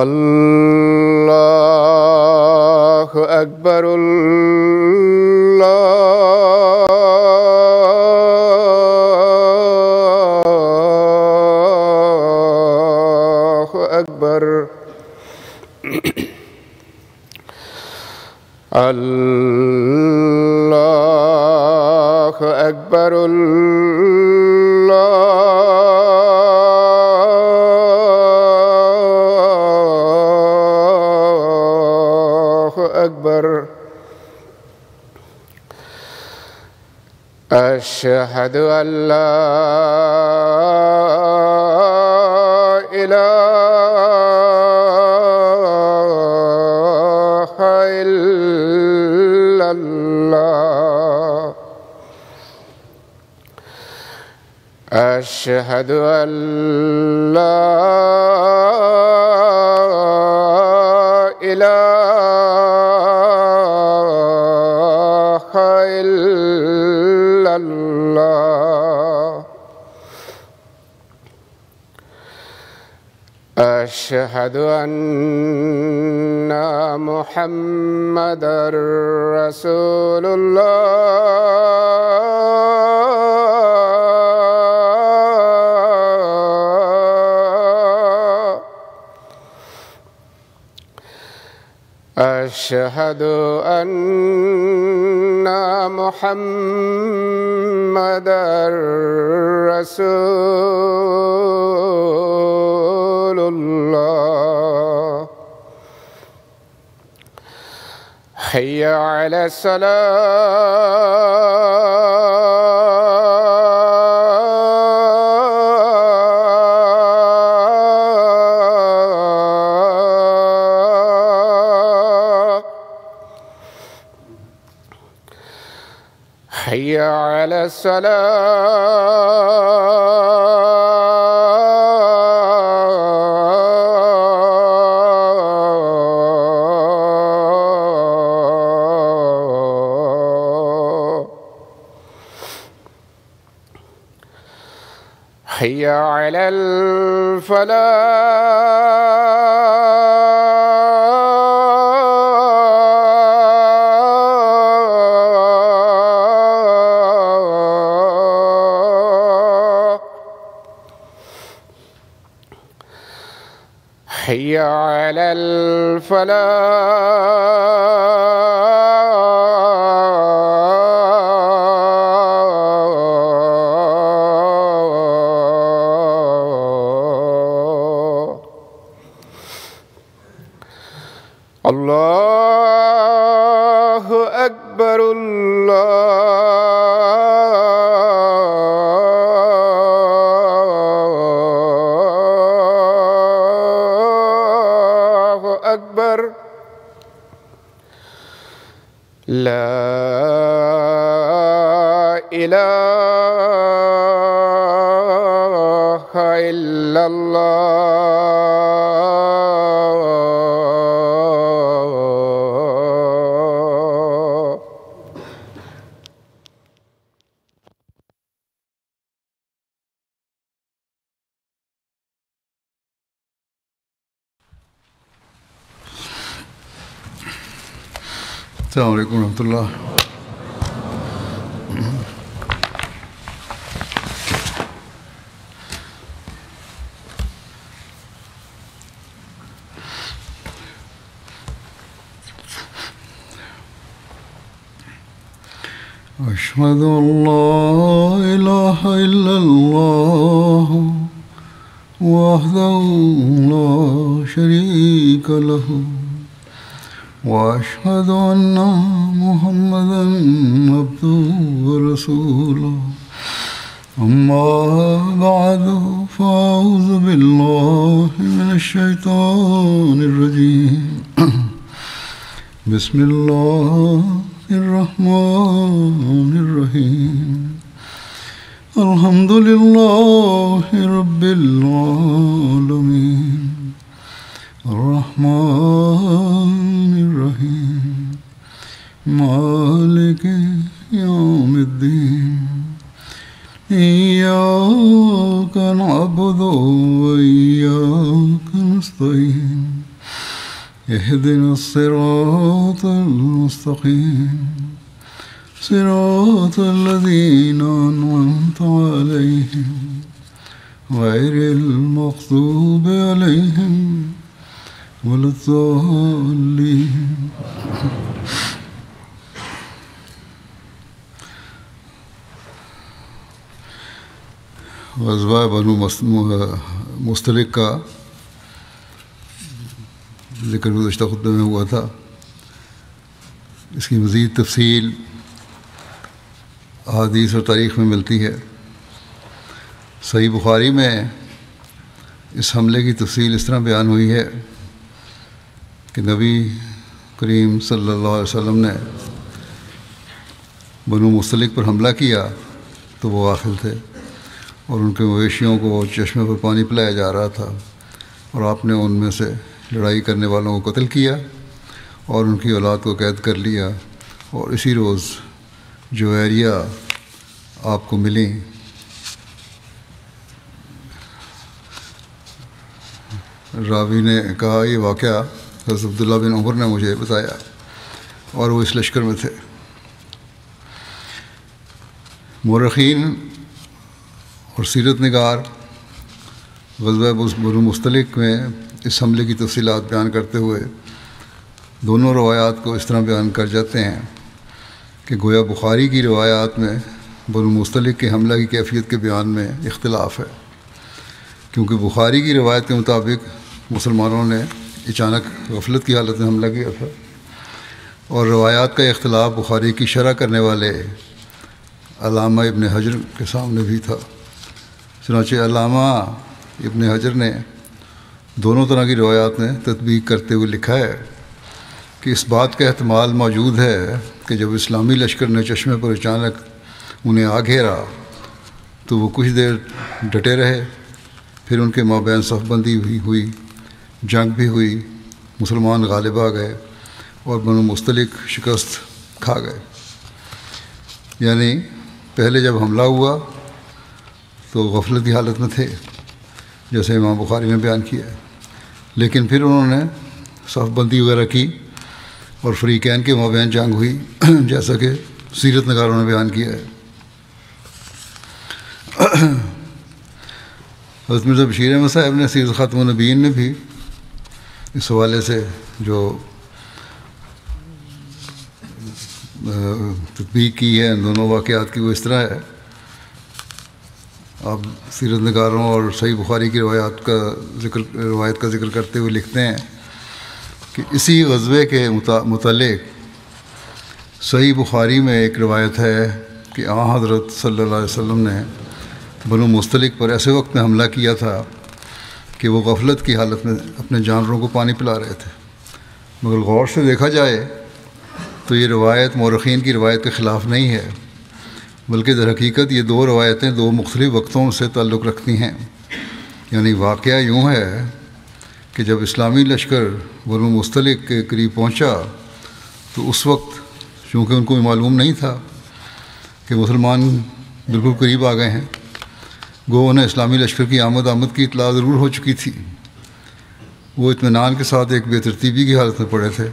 الله أكبر الله أكبر الله أكبر أشهد أن لا إله إلا الله أشهد أن لا إله إلا الله أشهد أن محمدًا رسول الله أشهد أن محمدًا رسول الله حي على الصلاة حي على الصلاة حي على الفلاح حي على الفلاح الله أكبر الله أكبر لا إله إلا الله السلام عليكم ورحمة الله. أشهد أن لا إله إلا الله وحده لا شريك له وأشهد أن محمدًا عبده ورسوله أما بعد فأعوذ بالله من الشيطان الرجيم بسم الله الرحمن الرحيم الحمد لله رب العالمين الرحمن الرحيم مالك يوم الدين إياك نعبد وإياك نستعين اهدنا الصراط المستقيم صراط الذين أنعمت عليهم غير المغضوب عليهم ولا الضالين غزوہ بنو مستلق کا ذکر گزشتہ خطبے میں ہوا تھا. اس کی مزید تفصیل احادیث اور تاریخ میں ملتی ہے. صحیح بخاری میں اس حملے کی تفصیل اس طرح بیان ہوئی ہے کہ نبی کریم صلی اللہ علیہ وسلم نے بنو مستلق پر حملہ کیا تو وہ غافل تھے اور ان کے مویشیوں کو چشمے پر پانی پلایا جا رہا تھا اور آپ نے ان میں سے لڑائی کرنے والوں کو قتل کیا اور ان کی اولاد کو قید کر لیا اور اسی روز جویریہ آپ کو ملیں. راوی نے کہا یہ واقعہ حضرت عبداللہ بن عمر نے مجھے بتایا اور وہ اس لشکر میں تھے. مورخین اور سیرت نگار غزوہ بنو مستلق میں اس حملے کی تفصیلات بیان کرتے ہوئے دونوں روایات کو اس طرح بیان کر جاتے ہیں کہ گویا بخاری کی روایات میں بنو مستلق کے حملہ کی کیفیت کے بیان میں اختلاف ہے، کیونکہ بخاری کی روایت کے مطابق مسلمانوں نے اچانک غفلت کی حالت میں حملہ کیا تھا، اور روایات کا اختلاف بخاری کی شرح کرنے والے علامہ ابن حجر کے سامنے بھی تھا. چنانچہ علامہ ابن حجر نے دونوں طرح کی روایات میں تطبیق کرتے ہوئے لکھا ہے کہ اس بات کا احتمال موجود ہے کہ جب اسلامی لشکر نے چشمے پر اچانک انہیں آ گھیرا تو وہ کچھ دیر ڈٹے رہے، پھر ان کے مابین صف بندی ہوئی، جنگ بھی ہوئی، مسلمان غالب آ گئے اور بنو مستلق شکست کھا گئے. یعنی پہلے جب حملہ ہوا تو غفلت کی حالت میں تھے جیسے امام بخاری نے بیان کیا ہے، لیکن پھر انہوں نے صف بندی وغیرہ کی اور فریقین کے مابین جنگ ہوئی جیسا کہ سیرت نگاروں نے بیان کیا ہے. حضرت مرزا بشیر احمد صاحب نے سیرت خاتم النبیین میں بھی اس حوالے سے جو تطبیق کی ہے ان دونوں واقعات کی وہ اس طرح ہے. آپ سیرت نگاروں اور صحیح بخاری کی روایت کا ذکر کرتے ہوئے لکھتے ہیں کہ اسی غزوے کے متعلق صحیح بخاری میں ایک روایت ہے کہ حضرت صلی اللہ علیہ وسلم نے بنو مستلق پر ایسے وقت میں حملہ کیا تھا کہ وہ غفلت کی حالت میں اپنے جانوروں کو پانی پلا رہے تھے. مگر غور سے دیکھا جائے تو یہ روایت مورخین کی روایت کے خلاف نہیں ہے، بلکہ در حقیقت یہ دو روایتیں دو مختلف وقتوں سے تعلق رکھتی ہیں. یعنی واقعہ یوں ہے کہ جب اسلامی لشکر بنو مستلق کے قریب پہنچا تو اس وقت چونکہ ان کو معلوم نہیں تھا کہ مسلمان بالکل قریب آ گئے ہیں، گو انہیں اسلامی لشکر کی آمد کی اطلاع ضرور ہو چکی تھی. وہ اطمینان کے ساتھ ایک بے ترتیبی کی حالت میں پڑے تھے،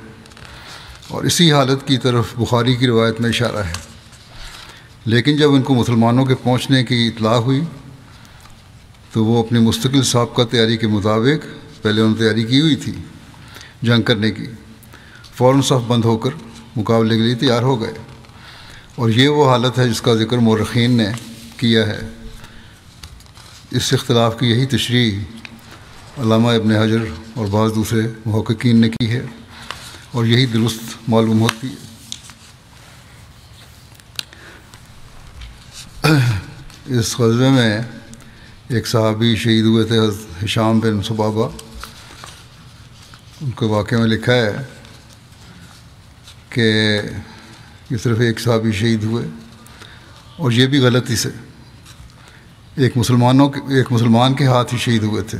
اور اسی حالت کی طرف بخاری کی روایت میں اشارہ ہے. لیکن جب ان کو مسلمانوں کے پہنچنے کی اطلاع ہوئی تو وہ اپنی مستقل سابقہ تیاری کے مطابق، پہلے انہوں نے تیاری کی ہوئی تھی جنگ کرنے کی، فوراً صف بند ہو کر مقابلے کے لیے تیار ہو گئے. اور یہ وہ حالت ہے جس کا ذکر مورخین نے کیا ہے. اس اختلاف کی یہی تشریح علامہ ابن حجر اور بعض دوسرے محققین نے کی ہے اور یہی درست معلوم ہوتی ہے. اس غزوے میں ایک صحابی شہید ہوئے تھے، حضرت ہشام بن ثعبہ. ان کے واقعے میں لکھا ہے کہ یہ صرف ایک صحابی شہید ہوئے، اور یہ بھی غلطی سے ایک مسلمان کے ہاتھ ہی شہید ہوئے تھے.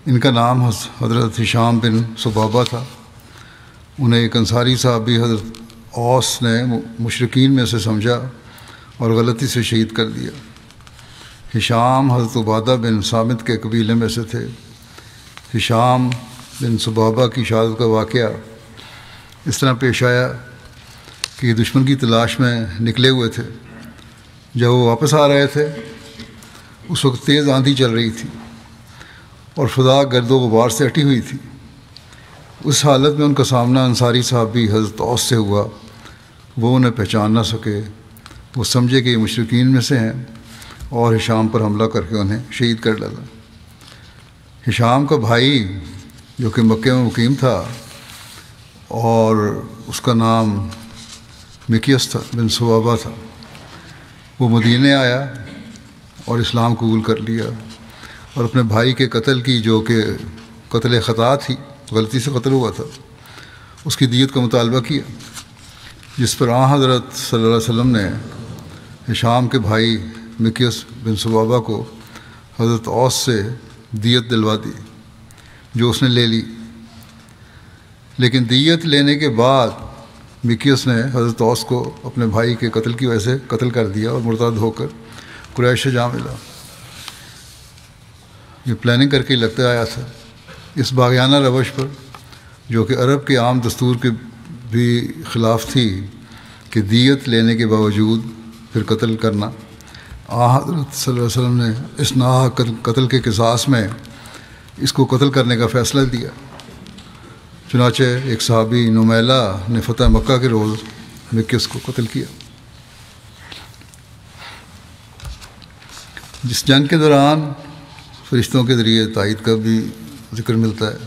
ان کا نام حضرت ہشام بن ثعبہ تھا. انہیں ایک انصاری صحابی حضرت اوس نے مشرکین میں سے سمجھا اور غلطی سے شہید کر دیا. ہشام حضرت عبادہ بن صامت کے قبیلے میں سے تھے. ہشام بن ثعبہ کی شہادت کا واقعہ اس طرح پیش آیا کہ یہ دشمن کی تلاش میں نکلے ہوئے تھے. جب وہ واپس آ رہے تھے اس وقت تیز آندھی چل رہی تھی اور فضا گرد و غبار سے اٹی ہوئی تھی. اس حالت میں ان کا سامنا انصاری صحابی حضرت اوس سے ہوا. وہ انہیں پہچان نہ سکے. وہ سمجھے کہ یہ مشرکین میں سے ہیں اور ہشام پر حملہ کر کے انہیں شہید کر ڈالا. ہشام کا بھائی جو کہ مکے میں مقیم تھا اور اس کا نام مکیس تھا بن ثعبہ تھا، وہ مدینے آیا اور اسلام قبول کر لیا اور اپنے بھائی کے قتل کی، جو کہ قتل خطا تھی، غلطی سے قتل ہوا تھا، اس کی دیت کا مطالبہ کیا، جس پر حضرت صلی اللہ علیہ وسلم نے ہشام کے بھائی مکیس بن ثعبہ کو حضرت اوس سے دیت دلوا دی، جو اس نے لے لی. لیکن دیت لینے کے بعد مکیس نے حضرت اوس کو اپنے بھائی کے قتل کی وجہ سے قتل کر دیا اور مرتد ہو کر قریش سے جا ملا. یہ پلاننگ کر کے لگتا آیا تھا. اس باغیانہ روش پر، جو کہ عرب کے عام دستور کے بھی خلاف تھی کہ دیت لینے کے باوجود پھر قتل کرنا، حضرت صلی اللہ علیہ وسلم نے اس ناحق قتل کے قصاص میں اس کو قتل کرنے کا فیصلہ دیا. چنانچہ ایک صحابی نمیلہ نے فتح مکہ کے روز مکیس کو قتل کیا. جس جنگ کے دوران فرشتوں کے ذریعے تائید کا بھی ذکر ملتا ہے.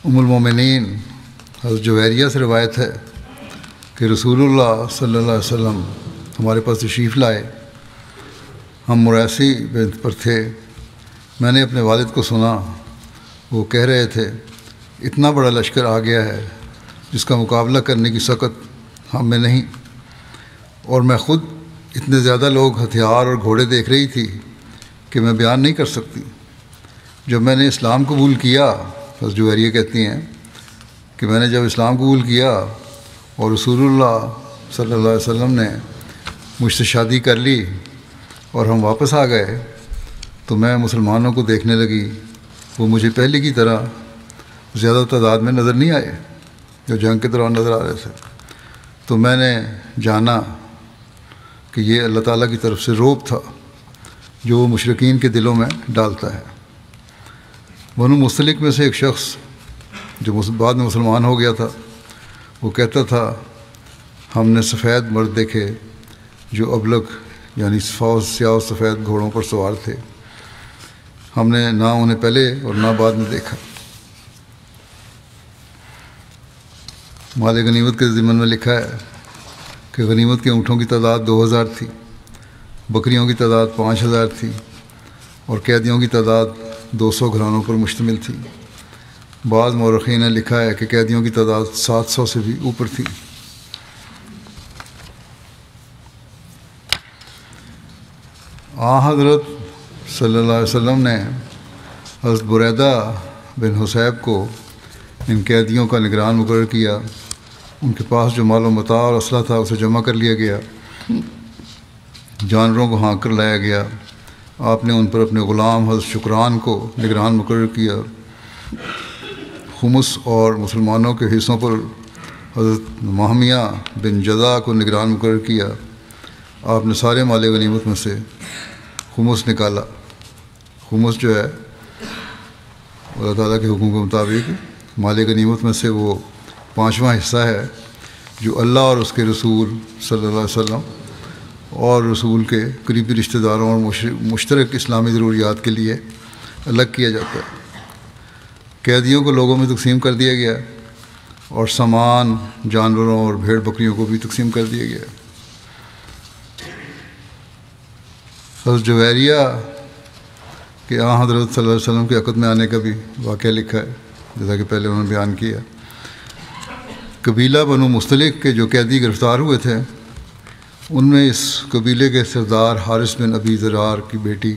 ام المومنین حضرت جویریہ سے روایت ہے کہ رسول اللہ صلی اللہ علیہ وسلم ہمارے پاس تشریف لائے. ہم مریسی پر تھے. میں نے اپنے والد کو سنا، وہ کہہ رہے تھے اتنا بڑا لشکر آ گیا ہے جس کا مقابلہ کرنے کی سکت ہم میں نہیں، اور میں خود اتنے زیادہ لوگ، ہتھیار اور گھوڑے دیکھ رہی تھی کہ میں بیان نہیں کر سکتی. جب میں نے اسلام قبول کیا، حضرت جویریہ کہتی ہیں کہ میں نے جب اسلام قبول کیا اور رسول اللہ صلی اللہ علیہ وسلم نے مجھ سے شادی کر لی اور ہم واپس آ گئے، تو میں مسلمانوں کو دیکھنے لگی. وہ مجھے پہلے کی طرح زیادہ تعداد میں نظر نہیں آئے جو جنگ کے دوران نظر آ رہے تھے. تو میں نے جانا کہ یہ اللہ تعالیٰ کی طرف سے روب تھا جو وہ مشرکین کے دلوں میں ڈالتا ہے. بنو مستلق میں سے ایک شخص جو بعد میں مسلمان ہو گیا تھا، وہ کہتا تھا ہم نے سفید مرد دیکھے جو ابلق یعنی سیاہ و سفید گھوڑوں پر سوار تھے. ہم نے نہ انہیں پہلے اور نہ بعد میں دیکھا. مال غنیمت کے ضمن میں لکھا ہے کہ غنیمت کے اونٹوں کی تعداد 2000 تھی، بکریوں کی تعداد 5000 تھی اور قیدیوں کی تعداد 200 گھرانوں پر مشتمل تھی. بعض مورخین نے لکھا ہے کہ قیدیوں کی تعداد 700 سے بھی اوپر تھی. حضرت صلی اللہ علیہ وسلم نے حضرت بریدہ بن حصیب کو ان قیدیوں کا نگران مقرر کیا. ان کے پاس جو مال و متاع اور اسلحہ تھا اسے جمع کر لیا گیا. جانوروں کو ہانک کر لایا گیا. آپ نے ان پر اپنے غلام حضرت شکران کو نگران مقرر کیا. خمس اور مسلمانوں کے حصوں پر حضرت مہمیہ بن جزا کو نگران مقرر کیا. آپ نے سارے مال غنیمت میں سے خمس نکالا. خمس جو ہے اللہ تعالیٰ کے حکم کے مطابق مال غنیمت میں سے وہ 5واں حصہ ہے جو اللہ اور اس کے رسول صلی اللہ علیہ وسلم اور رسول کے قریبی رشتہ داروں اور مشترک اسلامی ضروریات کے لیے الگ کیا جاتا ہے. قیدیوں کو لوگوں میں تقسیم کر دیا گیا اور سامان، جانوروں اور بھیڑ بکریوں کو بھی تقسیم کر دیا گیا. حضرت جویریہ کہ حضرت صلی اللہ علیہ وسلم کے عقد میں آنے کا بھی واقعہ لکھا ہے، جیسا کہ پہلے انہوں نے بیان کیا۔ قبیلہ بنو مستلق کے جو قیدی گرفتار ہوئے تھے، ان میں اس قبیلے کے سردار حارث بن ابی ذرار کی بیٹی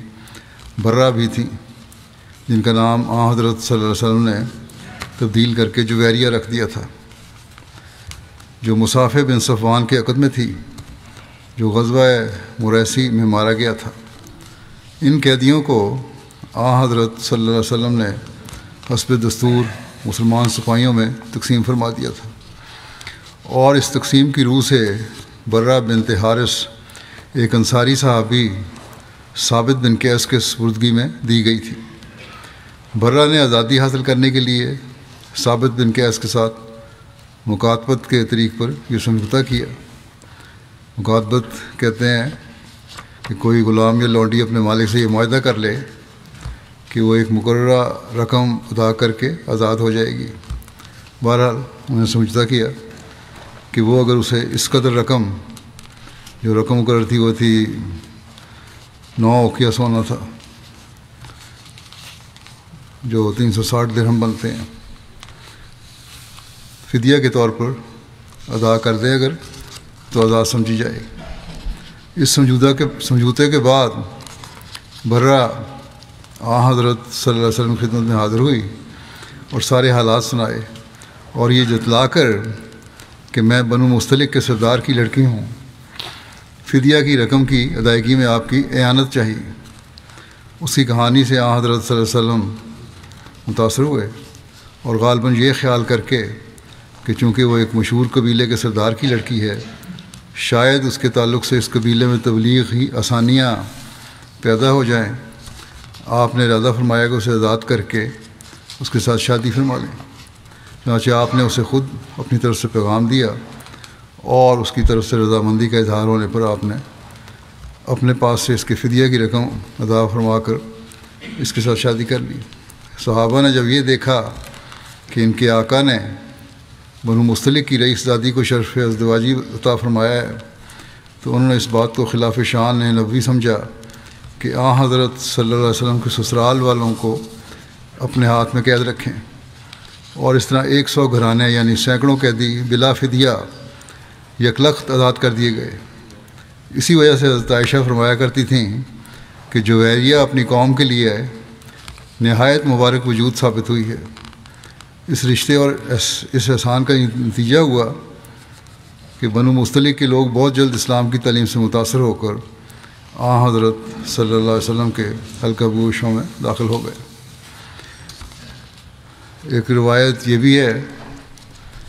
برہ بھی تھیں، جن کا نام حضرت صلی اللہ علیہ وسلم نے تبدیل کر کے جویریہ رکھ دیا تھا، جو مصافح بن صفوان کے عقد میں تھی، جو غزوہ مریسی میں مارا گیا تھا۔ ان قیدیوں کو حضرت صلی اللہ علیہ وسلم نے حسب دستور مسلمان سپاہیوں میں تقسیم فرما دیا تھا، اور اس تقسیم کی روح سے برہ بنت حارث ایک انصاری صحابی ثابت بن قیس کے سپردگی میں دی گئی تھی۔ برہ نے آزادی حاصل کرنے کے لیے ثابت بن قیس کے ساتھ مکاتبت کے طریق پر یہ سمجھوتہ کیا۔ مکاتبت کہتے ہیں کہ کوئی غلام یا لونڈی اپنے مالک سے یہ معاہدہ کر لے کہ وہ ایک مقررہ رقم ادا کر کے آزاد ہو جائے گی۔ بہرحال انہوں نے سمجھوتہ کیا کہ وہ اگر اسے اس قدر رقم، جو رقم مقرر تھی وہ تھی 9 اوقیہ سونا تھا، جو 360 درہم بنتے ہیں، فدیہ کے طور پر ادا کر دے اگر تو آزاد سمجھی جائے۔ اس سمجھوتے کے بعد برہ حضرت صلی اللہ علیہ وسلم کی خدمت میں حاضر ہوئی اور سارے حالات سنائے، اور یہ جتلا کر کہ میں بنو مستلق کے سردار کی لڑکی ہوں، فدیہ کی رقم کی ادائیگی میں آپ کی اعانت چاہیے۔ اس کی کہانی سے حضرت صلی اللہ علیہ وسلم متاثر ہوئے، اور غالباً یہ خیال کر کے کہ چونکہ وہ ایک مشہور قبیلے کے سردار کی لڑکی ہے، شاید اس کے تعلق سے اس قبیلے میں تبلیغ ہی آسانیاں پیدا ہو جائیں، آپ نے ارادہ فرمایا کہ اسے آزاد کر کے اس کے ساتھ شادی فرما لیں۔ چنانچہ آپ نے اسے خود اپنی طرف سے پیغام دیا، اور اس کی طرف سے رضامندی کا اظہار ہونے پر آپ نے اپنے پاس سے اس کے فدیہ کی رقم ادا فرما کر اس کے ساتھ شادی کر لی۔ صحابہ نے جب یہ دیکھا کہ ان کے آقا نے بنو مستلق کی رئیس زادی کو شرف ازدواجی عطا فرمایا ہے، تو انہوں نے اس بات کو خلاف شان نبوی سمجھا کہ حضرت صلی اللہ علیہ وسلم کے سسرال والوں کو اپنے ہاتھ میں قید رکھیں، اور اس طرح 100 گھرانے یعنی سینکڑوں قیدی بلا فدیہ یکلخت آزاد کر دیے گئے۔ اسی وجہ سے حضرت عائشہ فرمایا کرتی تھیں کہ جویریہ اپنی قوم کے لیے نہایت مبارک وجود ثابت ہوئی ہے۔ اس رشتے اور اس احسان کا نتیجہ ہوا کہ بنو مستلق کے لوگ بہت جلد اسلام کی تعلیم سے متاثر ہو کر حضرت صلی اللہ علیہ وسلم کے حلقہ گوشوں میں داخل ہو گئے۔ ایک روایت یہ بھی ہے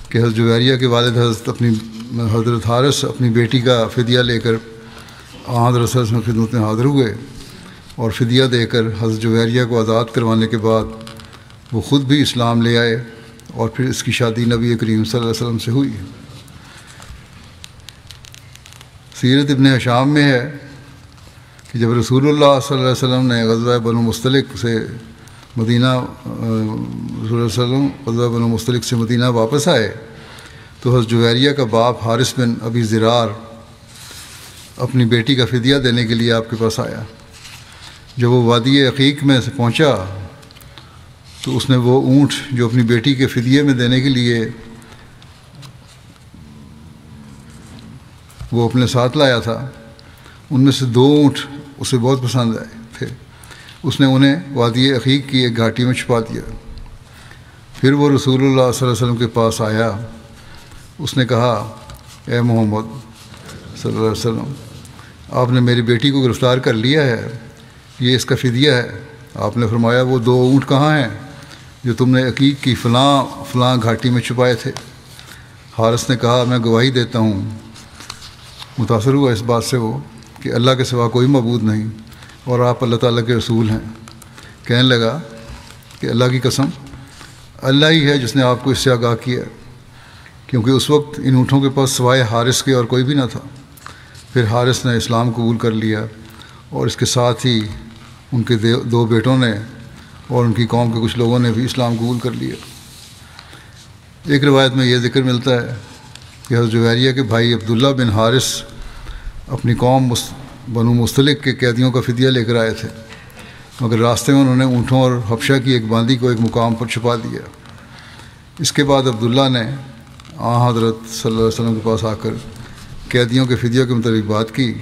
کہ حضرت جویریہ کے والد حضرت حارث اپنی بیٹی کا فدیہ لے کر حضرت صلی اللہ علیہ وسلم کی خدمت میں حاضر ہوئے، اور فدیہ دے کر حضرت جویریہ کو آزاد کروانے کے بعد وہ خود بھی اسلام لے آئے، اور پھر اس کی شادی نبی کریم صلی اللہ علیہ وسلم سے ہوئی۔ سیرت ابن ہشام میں ہے کہ جب رسول اللہ صلی اللہ علیہ وسلم نے غزوہ بنو مستلق سے مدینہ واپس آئے، تو حضرت جویریہ کا باپ حارث بن ابی ذرار اپنی بیٹی کا فدیہ دینے کے لیے آپ کے پاس آیا۔ جب وہ وادی عقیق میں سے پہنچا تو اس نے وہ اونٹ جو اپنی بیٹی کے فدیے میں دینے کے لیے وہ اپنے ساتھ لایا تھا، ان میں سے 2 اونٹ اسے بہت پسند آئے تھے۔ اس نے انہیں وادی عقیق کی ایک گھاٹی میں چھپا دیا۔ پھر وہ رسول اللہ صلی اللہ علیہ وسلم کے پاس آیا، اس نے کہا، اے محمد صلی اللہ علیہ وسلم، آپ نے میری بیٹی کو گرفتار کر لیا ہے، یہ اس کا فدیہ ہے۔ آپ نے فرمایا، وہ 2 اونٹ کہاں ہیں جو تم نے عقیق کی فلاں گھاٹی میں چھپائے تھے؟ حارث نے کہا، میں گواہی دیتا ہوں۔ متاثر ہوا اس بات سے وہ کہ اللہ کے سوا کوئی معبود نہیں، اور آپ اللہ تعالیٰ کے رسول ہیں۔ کہنے لگا کہ اللہ کی قسم، اللہ ہی ہے جس نے آپ کو اس سے آگاہ کیا، کیونکہ اس وقت ان اونٹوں کے پاس سوائے حارث کے اور کوئی بھی نہ تھا۔ پھر حارث نے اسلام قبول کر لیا، اور اس کے ساتھ ہی ان کے 2 بیٹوں نے اور ان کی قوم کے کچھ لوگوں نے بھی اسلام قبول کر لیا۔ ایک روایت میں یہ ذکر ملتا ہے کہ حضرت جویریہ کے بھائی عبداللہ بن حارث اپنی قوم بنو مستلق کے قیدیوں کا فدیہ لے کر آئے تھے، مگر راستے میں انہوں نے اونٹوں اور حبشہ کی ایک باندی کو ایک مقام پر چھپا دیا۔ اس کے بعد عبداللہ نے حضرت صلی اللہ علیہ وسلم کے پاس آ کر قیدیوں کے فدیہ کے متعلق بات کی۔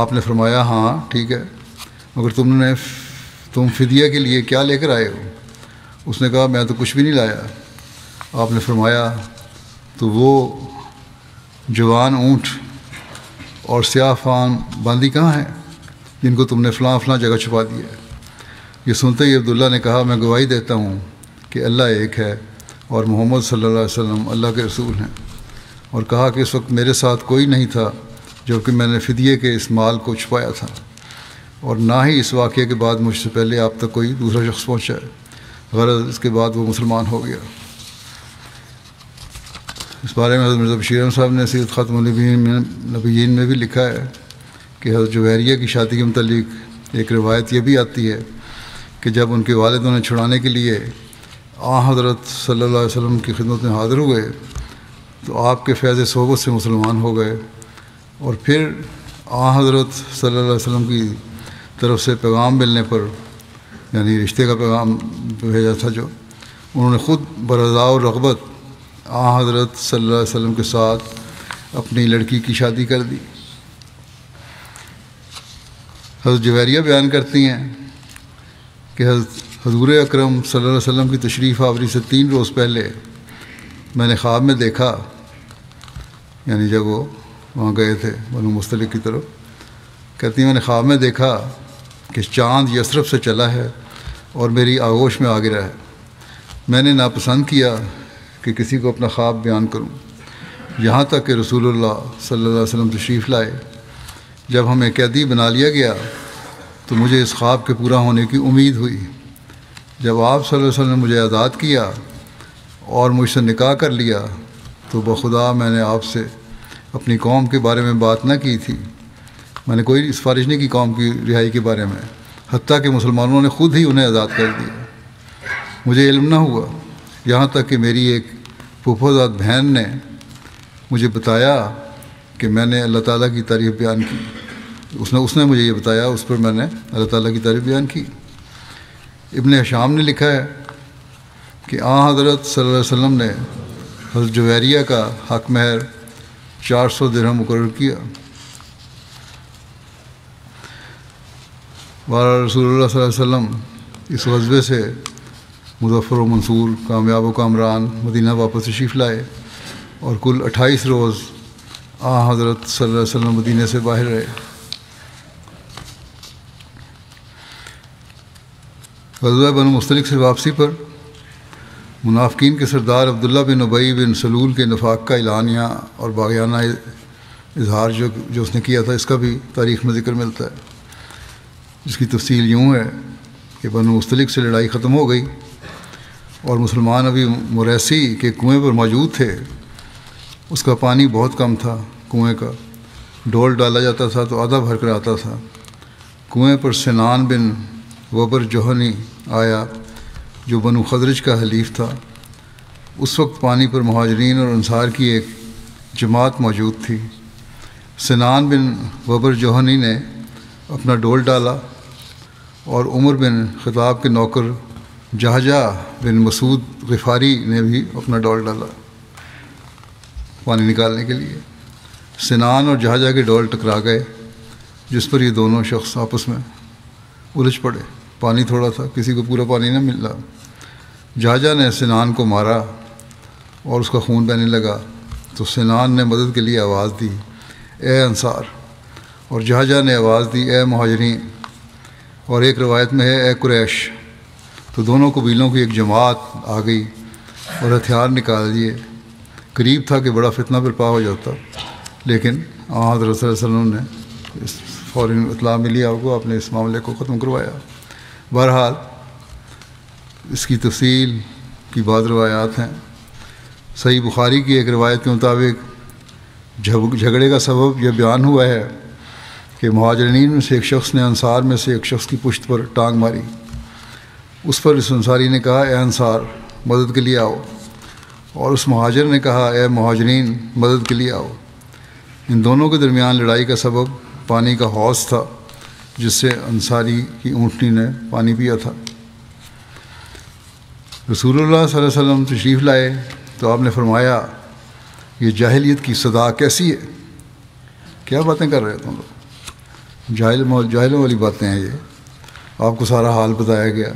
آپ نے فرمایا ہاں ٹھیک ہے، مگر تم فدیہ کے لیے کیا لے کر آئے ہو؟ اس نے کہا میں تو کچھ بھی نہیں لایا۔ آپ نے فرمایا تو وہ جوان اونٹ اور سیاہ فام باندی کہاں ہیں جن کو تم نے فلاں فلاں جگہ چھپا دیا ہے؟ یہ سنتے ہی عبداللہ نے کہا میں گواہی دیتا ہوں کہ اللہ ایک ہے اور محمد صلی اللہ علیہ وسلم اللہ کے رسول ہیں، اور کہا کہ اس وقت میرے ساتھ کوئی نہیں تھا جبکہ میں نے فدیے کے اس مال کو چھپایا تھا، اور نہ ہی اس واقعے کے بعد مجھ سے پہلے آپ تک کوئی دوسرا شخص پہنچا ہے، غرض اس کے بعد وہ مسلمان ہو گیا۔ اس بارے میں حضرت مرزا بشیر احمد صاحب نے سیرت خاتم النبیین میں بھی لکھا ہے کہ حضرت جویریہ کی شادی کے متعلق ایک روایت یہ بھی آتی ہے کہ جب ان کے والد انہیں چھڑانے کے لیے حضرت صلی اللہ علیہ وسلم کی خدمت میں حاضر ہوئے تو آپ کے فیض صحبت سے مسلمان ہو گئے، اور پھر حضرت صلی اللہ علیہ وسلم کی طرف سے پیغام ملنے پر، یعنی رشتے کا پیغام بھیجا تھا جو، انہوں نے خود برضا و رغبت حضرت صلی اللہ علیہ وسلم کے ساتھ اپنی لڑکی کی شادی کر دی۔ حضرت جویریہ بیان کرتی ہیں کہ حضور اکرم صلی اللہ علیہ وسلم کی تشریف آوری سے 3 روز پہلے میں نے خواب میں دیکھا، یعنی جب وہ وہاں گئے تھے بنو مستلق کی طرف، کہتی ہیں میں نے خواب میں دیکھا کہ چاند یثرب سے چلا ہے اور میری آغوش میں آ گرا ہے۔ میں نے ناپسند کیا کہ کسی کو اپنا خواب بیان کروں، یہاں تک کہ رسول اللہ صلی اللہ علیہ وسلم تشریف لائے۔ جب ہمیں قیدی بنا لیا گیا تو مجھے اس خواب کے پورا ہونے کی امید ہوئی۔ جب آپ صلی اللہ علیہ وسلم نے مجھے آزاد کیا اور مجھ سے نکاح کر لیا تو بخدا میں نے آپ سے اپنی قوم کے بارے میں بات نہ کی تھی، میں نے کوئی سفارش نہیں کی قوم کی رہائی کے بارے میں، حتیٰ کہ مسلمانوں نے خود ہی انہیں آزاد کر دیا۔ مجھے علم نہ ہوا، یہاں تک کہ میری ایک پھوپھوزاد بہن نے مجھے بتایا کہ میں نے اللہ تعالیٰ کی تعریف بیان کی۔ اس نے مجھے یہ بتایا، اس پر میں نے اللہ تعالیٰ کی تعریف بیان کی۔ ابن ہشام نے لکھا ہے کہ حضرت صلی اللہ علیہ وسلم نے حضرت جویریہ کا حق مہر 400 درہم مقرر کیا۔ بہرحال رسول اللہ صلی اللہ علیہ وسلم اس غزوے سے مظفر و منصور، کامیاب و کامران مدینہ واپس تشریف لائے، اور کل 28 روز حضرت صلی اللہ علیہ وسلم مدینہ سے باہر رہے۔ غزوہ بنو مستلق سے واپسی پر منافقین کے سردار عبداللہ بن ابی بن سلول کے نفاق کا اعلانیہ اور باغیانہ اظہار جو اس نے کیا تھا، اس کا بھی تاریخ میں ذکر ملتا ہے، جس کی تفصیل یوں ہے کہ بنو مستلق سے لڑائی ختم ہو گئی اور مسلمان ابھی مریسی کے کنویں پر موجود تھے۔ اس کا پانی بہت کم تھا، کنویں کا ڈول ڈالا جاتا تھا تو آدھا بھر کر آتا تھا۔ کنویں پر سنان بن وبر جوہنی آیا جو بنو خزرج کا حلیف تھا۔ اس وقت پانی پر مہاجرین اور انصار کی ایک جماعت موجود تھی۔ سنان بن وبر جوہنی نے اپنا ڈول ڈالا اور عمر بن خطاب کے نوکر جہجہ بن مسعود غفاری نے بھی اپنا ڈول ڈالا پانی نکالنے کے لیے۔ سنان اور جہجہ کے ڈول ٹکرا گئے، جس پر یہ دونوں شخص آپس میں الجھ پڑے۔ پانی تھوڑا تھا، کسی کو پورا پانی نہ مل رہا۔ جہجہ نے سنان کو مارا اور اس کا خون بہنے لگا تو سنان نے مدد کے لیے آواز دی، اے انصار، اور جہجہ نے آواز دی، اے مہاجرین، اور ایک روایت میں ہے اے قریش۔ تو دونوں قبیلوں کی ایک جماعت آ گئی اور ہتھیار نکال دیے۔ قریب تھا کہ بڑا فتنہ برپا ہو جاتا، لیکن حضرت صلی اللہ علیہ وسلم نے فوراً اطلاع ملی آپ کو، آپ نے اس معاملے کو ختم کروایا۔ بہرحال اس کی تفصیل کی بعض روایات ہیں۔ صحیح بخاری کی ایک روایت کے مطابق جھگڑے کا سبب یہ بیان ہوا ہے کہ مہاجرین میں سے ایک شخص نے انصار میں سے ایک شخص کی پشت پر ٹانگ ماری۔ اس پر اس انصاری نے کہا، اے انصار، مدد کے لیے آؤ، اور اس مہاجر نے کہا، اے مہاجرین، مدد کے لیے آؤ۔ ان دونوں کے درمیان لڑائی کا سبب پانی کا حوض تھا جس سے انصاری کی اونٹنی نے پانی پیا تھا۔ رسول اللہ صلی اللہ علیہ وسلم تشریف لائے تو آپ نے فرمایا یہ جاہلیت کی صدا کیسی ہے؟ کیا باتیں کر رہے تم لوگ؟ جاہلوں والی باتیں ہیں یہ۔ آپ کو سارا حال بتایا گیا۔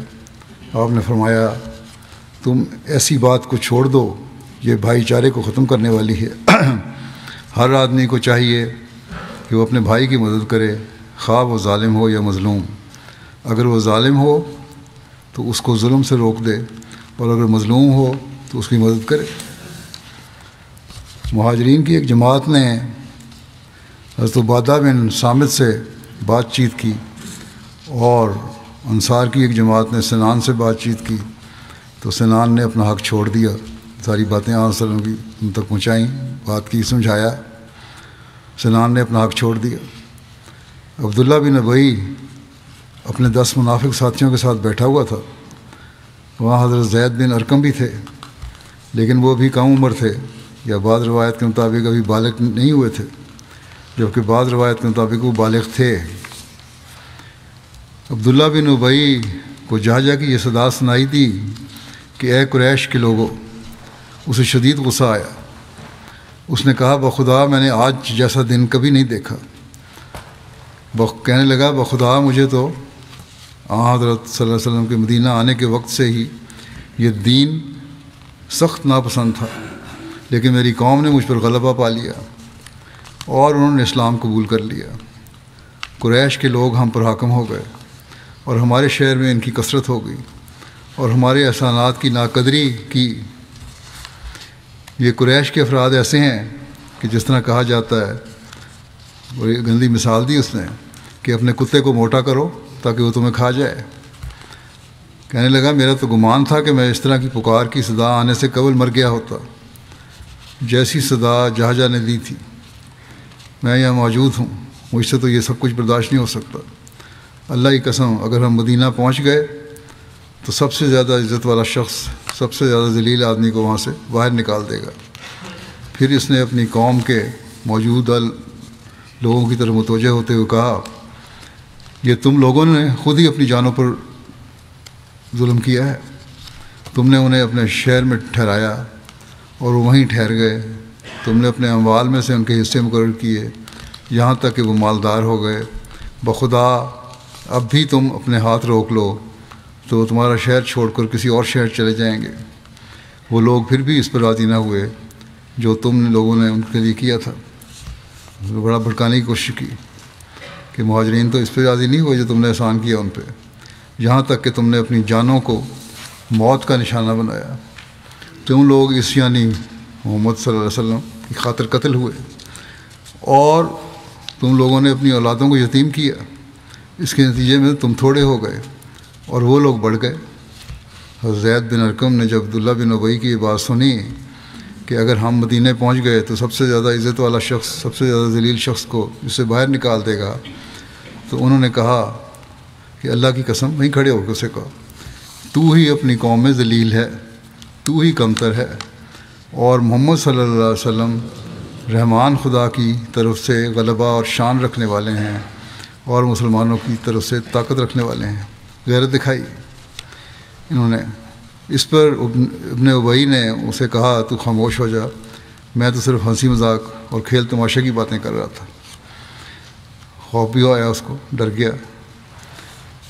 آپ نے فرمایا تم ایسی بات کو چھوڑ دو، یہ بھائی چارے کو ختم کرنے والی ہے۔ ہر آدمی کو چاہیے کہ وہ اپنے بھائی کی مدد کرے، خواہ وہ ظالم ہو یا مظلوم۔ اگر وہ ظالم ہو تو اس کو ظلم سے روک دے، اور اگر مظلوم ہو تو اس کی مدد کرے۔ مہاجرین کی ایک جماعت نے حضرت عبادہ بن صامت سے بات چیت کی، اور انصار کی ایک جماعت نے سنان سے بات چیت کی، تو سنان نے اپنا حق چھوڑ دیا۔ ساری باتیں آپ صلی اللہ علیہ وسلم کی ان تک پہنچائیں، بات کی، سمجھایا۔ سنان نے اپنا حق چھوڑ دیا۔ عبداللہ بن ابی اپنے 10 منافق ساتھیوں کے ساتھ بیٹھا ہوا تھا۔ وہاں حضرت زید بن ارقم بھی تھے، لیکن وہ بھی کم عمر تھے، یا بعض روایت کے مطابق ابھی بالغ نہیں ہوئے تھے، جبکہ بعض روایت کے مطابق وہ بالغ تھے۔ عبداللہ بن ابی کو جہجہ کی یہ صدا سنائی تھی کہ اے قریش کے لوگوں، اسے شدید غصہ آیا۔ اس نے کہا بخدا میں نے آج جیسا دن کبھی نہیں دیکھا۔ کہنے لگا بخدا مجھے تو حضرت صلی اللہ علیہ وسلم کے مدینہ آنے کے وقت سے ہی یہ دین سخت ناپسند تھا، لیکن میری قوم نے مجھ پر غلبہ پا لیا اور انہوں نے اسلام قبول کر لیا۔ قریش کے لوگ ہم پر حاکم ہو گئے، اور ہمارے شہر میں ان کی کثرت ہو گئی، اور ہمارے احسانات کی ناقدری کی۔ یہ قریش کے افراد ایسے ہیں کہ جس طرح کہا جاتا ہے، اور یہ گندی مثال دی اس نے، کہ اپنے کتے کو موٹا کرو تاکہ وہ تمہیں کھا جائے۔ کہنے لگا میرا تو گمان تھا کہ میں اس طرح کی پکار کی صدا آنے سے قبل مر گیا ہوتا، جیسی صدا جہجہ نے دی تھی۔ میں یہاں موجود ہوں، مجھ سے تو یہ سب کچھ برداشت نہیں ہو سکتا۔ اللہ کی قسم اگر ہم مدینہ پہنچ گئے تو سب سے زیادہ عزت والا شخص، سب سے زیادہ ذلیل آدمی کو وہاں سے باہر نکال دے گا۔ پھر اس نے اپنی قوم کے موجودہ لوگوں کی طرف متوجہ ہوتے ہوئے کہا یہ تم لوگوں نے خود ہی اپنی جانوں پر ظلم کیا ہے۔ تم نے انہیں اپنے شہر میں ٹھہرایا اور وہ وہیں ٹھہر گئے۔ تم نے اپنے اموال میں سے ان کے حصے مقرر کیے یہاں تک کہ وہ مالدار ہو گئے۔ بخدا اب بھی تم اپنے ہاتھ روک لو تو وہ تمہارا شہر چھوڑ کر کسی اور شہر چلے جائیں گے۔ وہ لوگ پھر بھی اس پر راضی نہ ہوئے جو تم لوگوں نے ان کے لیے کیا تھا۔ بڑا بھڑکانے کی کوشش کی کہ مہاجرین تو اس پہ راضی نہیں ہوئے جو تم نے احسان کیا ان پہ، یہاں تک کہ تم نے اپنی جانوں کو موت کا نشانہ بنایا۔ تم لوگ اس یعنی محمد صلی اللہ علیہ وسلم کی خاطر قتل ہوئے، اور تم لوگوں نے اپنی اولادوں کو یتیم کیا۔ اس کے نتیجے میں تم تھوڑے ہو گئے اور وہ لوگ بڑھ گئے۔ حضرت زید بن ارقم نے جب عبداللہ بن ابی کی یہ بات سنی کہ اگر ہم مدینہ پہنچ گئے تو سب سے زیادہ عزت والا شخص سب سے زیادہ ذلیل شخص کو اس سے باہر نکال دے گا، تو انہوں نے کہا کہ اللہ کی قسم، وہیں کھڑے ہو کے اسے کہا تو ہی اپنی قوم میں ذلیل ہے، تو ہی کمتر ہے، اور محمد صلی اللہ علیہ وسلم رحمان خدا کی طرف سے غلبہ اور شان رکھنے والے ہیں، اور مسلمانوں کی طرف سے طاقت رکھنے والے ہیں۔ غیرت دکھائی انہوں نے۔ اس پر ابن ابی نے اسے کہا تو خاموش ہو جا، میں تو صرف ہنسی مذاق اور کھیل تماشے کی باتیں کر رہا تھا۔ خوف بھی آیا، اس کو ڈر گیا۔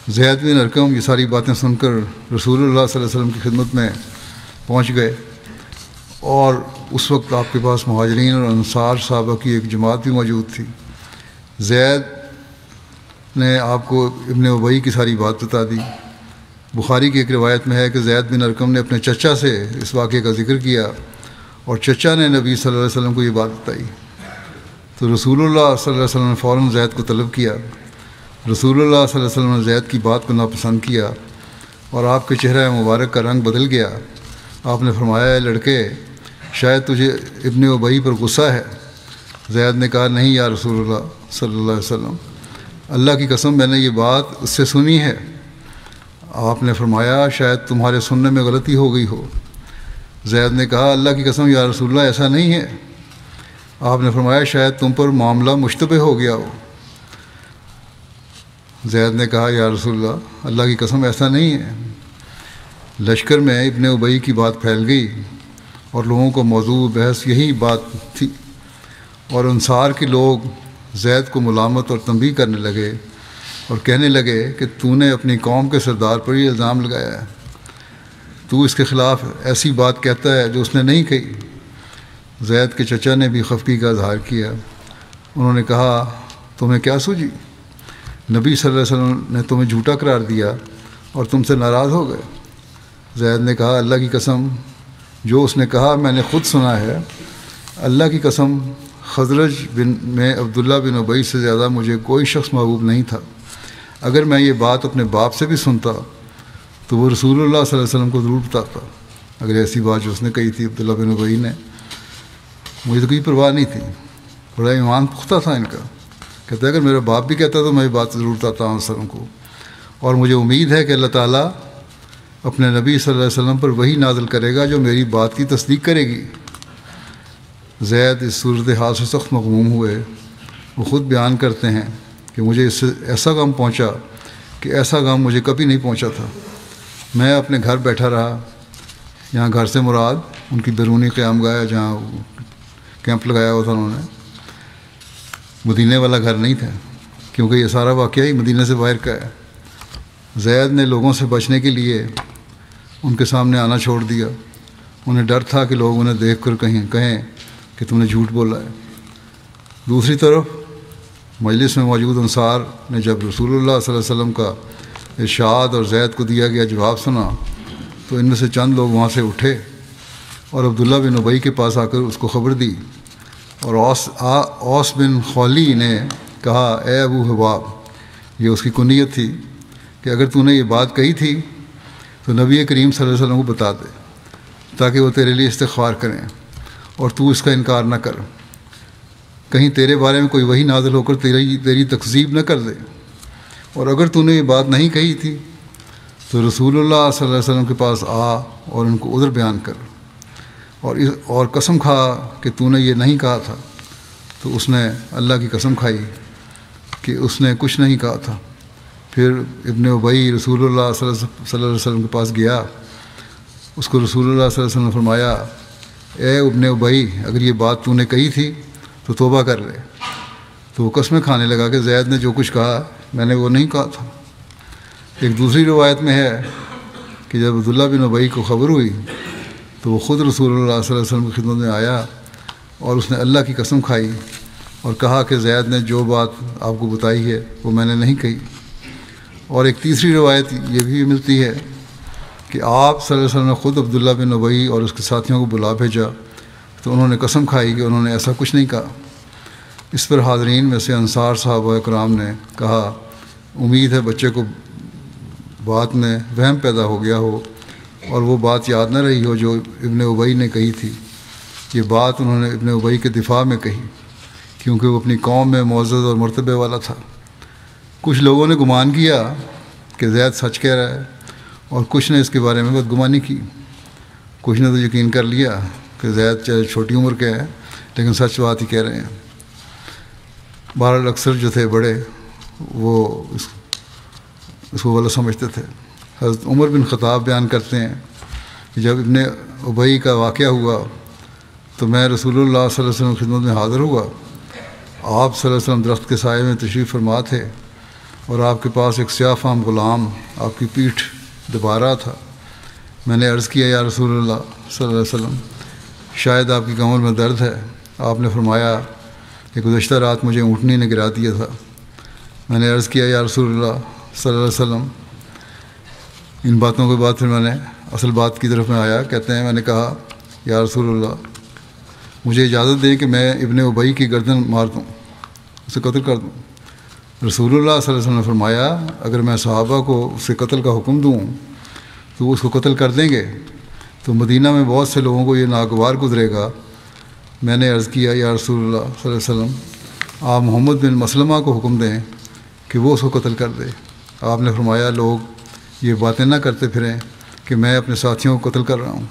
زید بن ارقم یہ ساری باتیں سن کر رسول اللہ صلی اللہ علیہ وسلم کی خدمت میں پہنچ گئے، اور اس وقت آپ کے پاس مہاجرین اور انصار صحابہ کی ایک جماعت بھی موجود تھی۔ زید نے آپ کو ابن ابی کی ساری بات بتا دی۔ بخاری کی ایک روایت میں ہے کہ زید بن ارقم نے اپنے چچا سے اس واقعے کا ذکر کیا، اور چچا نے نبی صلی اللہ علیہ وسلم کو یہ بات بتائی، تو رسول اللہ صلی اللہ علیہ وسلم نے فوراً زید کو طلب کیا۔ رسول اللہ صلی اللہ علیہ وسلم نے زید کی بات کو ناپسند کیا، اور آپ کے چہرہ مبارک کا رنگ بدل گیا۔ آپ نے فرمایا اے لڑکے، شاید تجھے ابن ابی پر غصہ ہے۔ زید نے کہا نہیں یا رسول اللہ صلی اللہ علیہ وسلم، اللہ کی قسم میں نے یہ بات اس سے سنی ہے۔ آپ نے فرمایا شاید تمہارے سننے میں غلطی ہو گئی ہو۔ زید نے کہا اللہ کی قسم یا رسول اللہ ایسا نہیں ہے۔ آپ نے فرمایا شاید تم پر معاملہ مشتبہ ہو گیا ہو۔ زید نے کہا یا رسول اللہ، اللہ کی قسم ایسا نہیں ہے۔ لشکر میں ابن ابی کی بات پھیل گئی اور لوگوں کو موضوع بحث یہی بات تھی، اور انصار کے لوگ زید کو ملامت اور تنبیہ کرنے لگے اور کہنے لگے کہ تو نے اپنی قوم کے سردار پر یہ الزام لگایا ہے، تو اس کے خلاف ایسی بات کہتا ہے جو اس نے نہیں کہی۔ زید کے چچا نے بھی خفگی کا اظہار کیا۔ انہوں نے کہا تمہیں کیا سوجی؟ نبی صلی اللہ علیہ وسلم نے تمہیں جھوٹا قرار دیا اور تم سے ناراض ہو گئے۔ زید نے کہا اللہ کی قسم، جو اس نے کہا میں نے خود سنا ہے۔ اللہ کی قسم خزرج میں عبداللہ بن ابی سے زیادہ مجھے کوئی شخص محبوب نہیں تھا۔ اگر میں یہ بات اپنے باپ سے بھی سنتا تو وہ رسول اللہ صلی اللہ علیہ وسلم کو ضرور بتاتا۔ اگر ایسی بات جو اس نے کہی تھی عبداللہ بن ابی نے، مجھے تو کوئی پرواہ نہیں تھی، بڑا ایمان پختہ تھا ان کا۔ کہتا ہے اگر میرا باپ بھی کہتا تو میں یہ بات ضرور بتاتا ہوں وسلم کو، اور مجھے امید ہے کہ اللہ تعالیٰ اپنے نبی صلی اللہ علیہ وسلم پر وہی نازل کرے گا جو میری بات کی تصدیق کرے گی۔ زید اس صورتحال سے سخت مغموم ہوئے۔ وہ خود بیان کرتے ہیں کہ مجھے اس سے ایسا غم پہنچا کہ ایسا غم مجھے کبھی نہیں پہنچا تھا۔ میں اپنے گھر بیٹھا رہا، یہاں گھر سے مراد ان کی بیرونی قیام گاہ جہاں کیمپ لگایا ہوا تھا انہوں نے، مدینے والا گھر نہیں تھا، کیونکہ یہ سارا واقعہ ہی مدینے سے باہر کا ہے۔ زید نے لوگوں سے بچنے کے لیے ان کے سامنے آنا چھوڑ دیا۔ انہیں ڈر تھا کہ لوگ انہیں دیکھ کر کہیں کہ تم نے جھوٹ بولا ہے۔ دوسری طرف مجلس میں موجود انصار نے جب رسول اللہ صلی اللہ علیہ وسلم کا ارشاد اور زید کو دیا گیا جواب سنا تو ان میں سے چند لوگ وہاں سے اٹھے اور عبداللہ بن ابی کے پاس آ کر اس کو خبر دی، اور اوس بن خولی نے کہا اے ابو حباب، یہ اس کی کنیت تھی، کہ اگر تو نے یہ بات کہی تھی تو نبی کریم صلی اللہ علیہ وسلم کو بتا دے تاکہ وہ تیرے لیے استغفار کریں اور تو اس کا انکار نہ کر، کہیں تیرے بارے میں کوئی وحی نازل ہو کر تیری تکذیب نہ کر دے۔ اور اگر تو نے یہ بات نہیں کہی تھی تو رسول اللہ صلی اللہ علیہ وسلم کے پاس آ اور ان کو عذر بیان کر، اور قسم کھا کہ تو نے یہ نہیں کہا تھا۔ تو اس نے اللہ کی قسم کھائی کہ اس نے کچھ نہیں کہا تھا۔ پھر ابن ابی رسول اللہ صلی اللہ علیہ وسلم کے پاس گیا، اس کو رسول اللہ صلی اللہ علیہ وسلم نے فرمایا اے ابن ابی، اگر یہ بات تو نے کہی تھی تو توبہ کر لے۔ تو وہ قسمیں کھانے لگا کہ زید نے جو کچھ کہا میں نے وہ نہیں کہا تھا۔ ایک دوسری روایت میں ہے کہ جب عبداللہ بن ابی کو خبر ہوئی تو وہ خود رسول اللہ صلی اللہ علیہ وسلم کی خدمت میں آیا اور اس نے اللہ کی قسم کھائی اور کہا کہ زید نے جو بات آپ کو بتائی ہے وہ میں نے نہیں کہی۔ اور ایک تیسری روایت یہ بھی ملتی ہے کہ آپ صلی اللہ علیہ وسلم نے خود عبداللہ بن ابی اور اس کے ساتھیوں کو بلا بھیجا تو انہوں نے قسم کھائی کہ انہوں نے ایسا کچھ نہیں کہا۔ اس پر حاضرین میں سے انصار صحابہ کرام نے کہا امید ہے بچے کو بات میں وہم پیدا ہو گیا ہو اور وہ بات یاد نہ رہی ہو جو ابن ابی نے کہی تھی۔ یہ بات انہوں نے ابن ابی کے دفاع میں کہی کیونکہ وہ اپنی قوم میں معزز اور مرتبے والا تھا۔ کچھ لوگوں نے گمان کیا کہ زید سچ کہہ رہا ہے اور کچھ نے اس کے بارے میں بدگمانی کی۔ کچھ نے تو یقین کر لیا کہ زید چاہے چھوٹی عمر کے ہیں لیکن سچ بات ہی کہہ رہے ہیں۔ بہرحال اکثر جو تھے بڑے وہ اس کو غلط سمجھتے تھے۔ حضرت عمر بن خطاب بیان کرتے ہیں کہ جب ابن ابی کا واقعہ ہوا تو میں رسول اللہ صلی اللہ علیہ وسلم کی خدمت میں حاضر ہوا۔ آپ صلی اللہ علیہ وسلم درخت کے سائے میں تشریف فرما تھے اور آپ کے پاس ایک سیاہ فام غلام آپ کی پیٹھ دبا رہا تھا۔ میں نے عرض کیا یا رسول اللہ صلی اللہ علیہ وسلم، شاید آپ کی کمر میں درد ہے۔ آپ نے فرمایا کہ گزشتہ رات مجھے اونٹنی نے گرا دیا تھا۔ میں نے عرض کیا یا رسول اللہ صلی اللہ علیہ وسلم۔ ان باتوں کے بعد پھر میں نے اصل بات کی طرف میں آیا۔ کہتے ہیں میں نے کہا یا رسول اللہ، مجھے اجازت دیں کہ میں ابن ابی کی گردن مار دوں، اسے قتل کر دوں۔ رسول اللہ صلی اللہ علیہ وسلم نے فرمایا اگر میں صحابہ کو اس کے قتل کا حکم دوں تو وہ اس کو قتل کر دیں گے تو مدینہ میں بہت سے لوگوں کو یہ ناگوار گزرے گا۔ میں نے عرض کیا یا رسول اللہ صلی اللہ علیہ وسلم، آپ محمد بن مسلمہ کو حکم دیں کہ وہ اس کو قتل کر دے۔ آپ نے فرمایا لوگ یہ باتیں نہ کرتے پھریں کہ میں اپنے ساتھیوں کو قتل کر رہا ہوں۔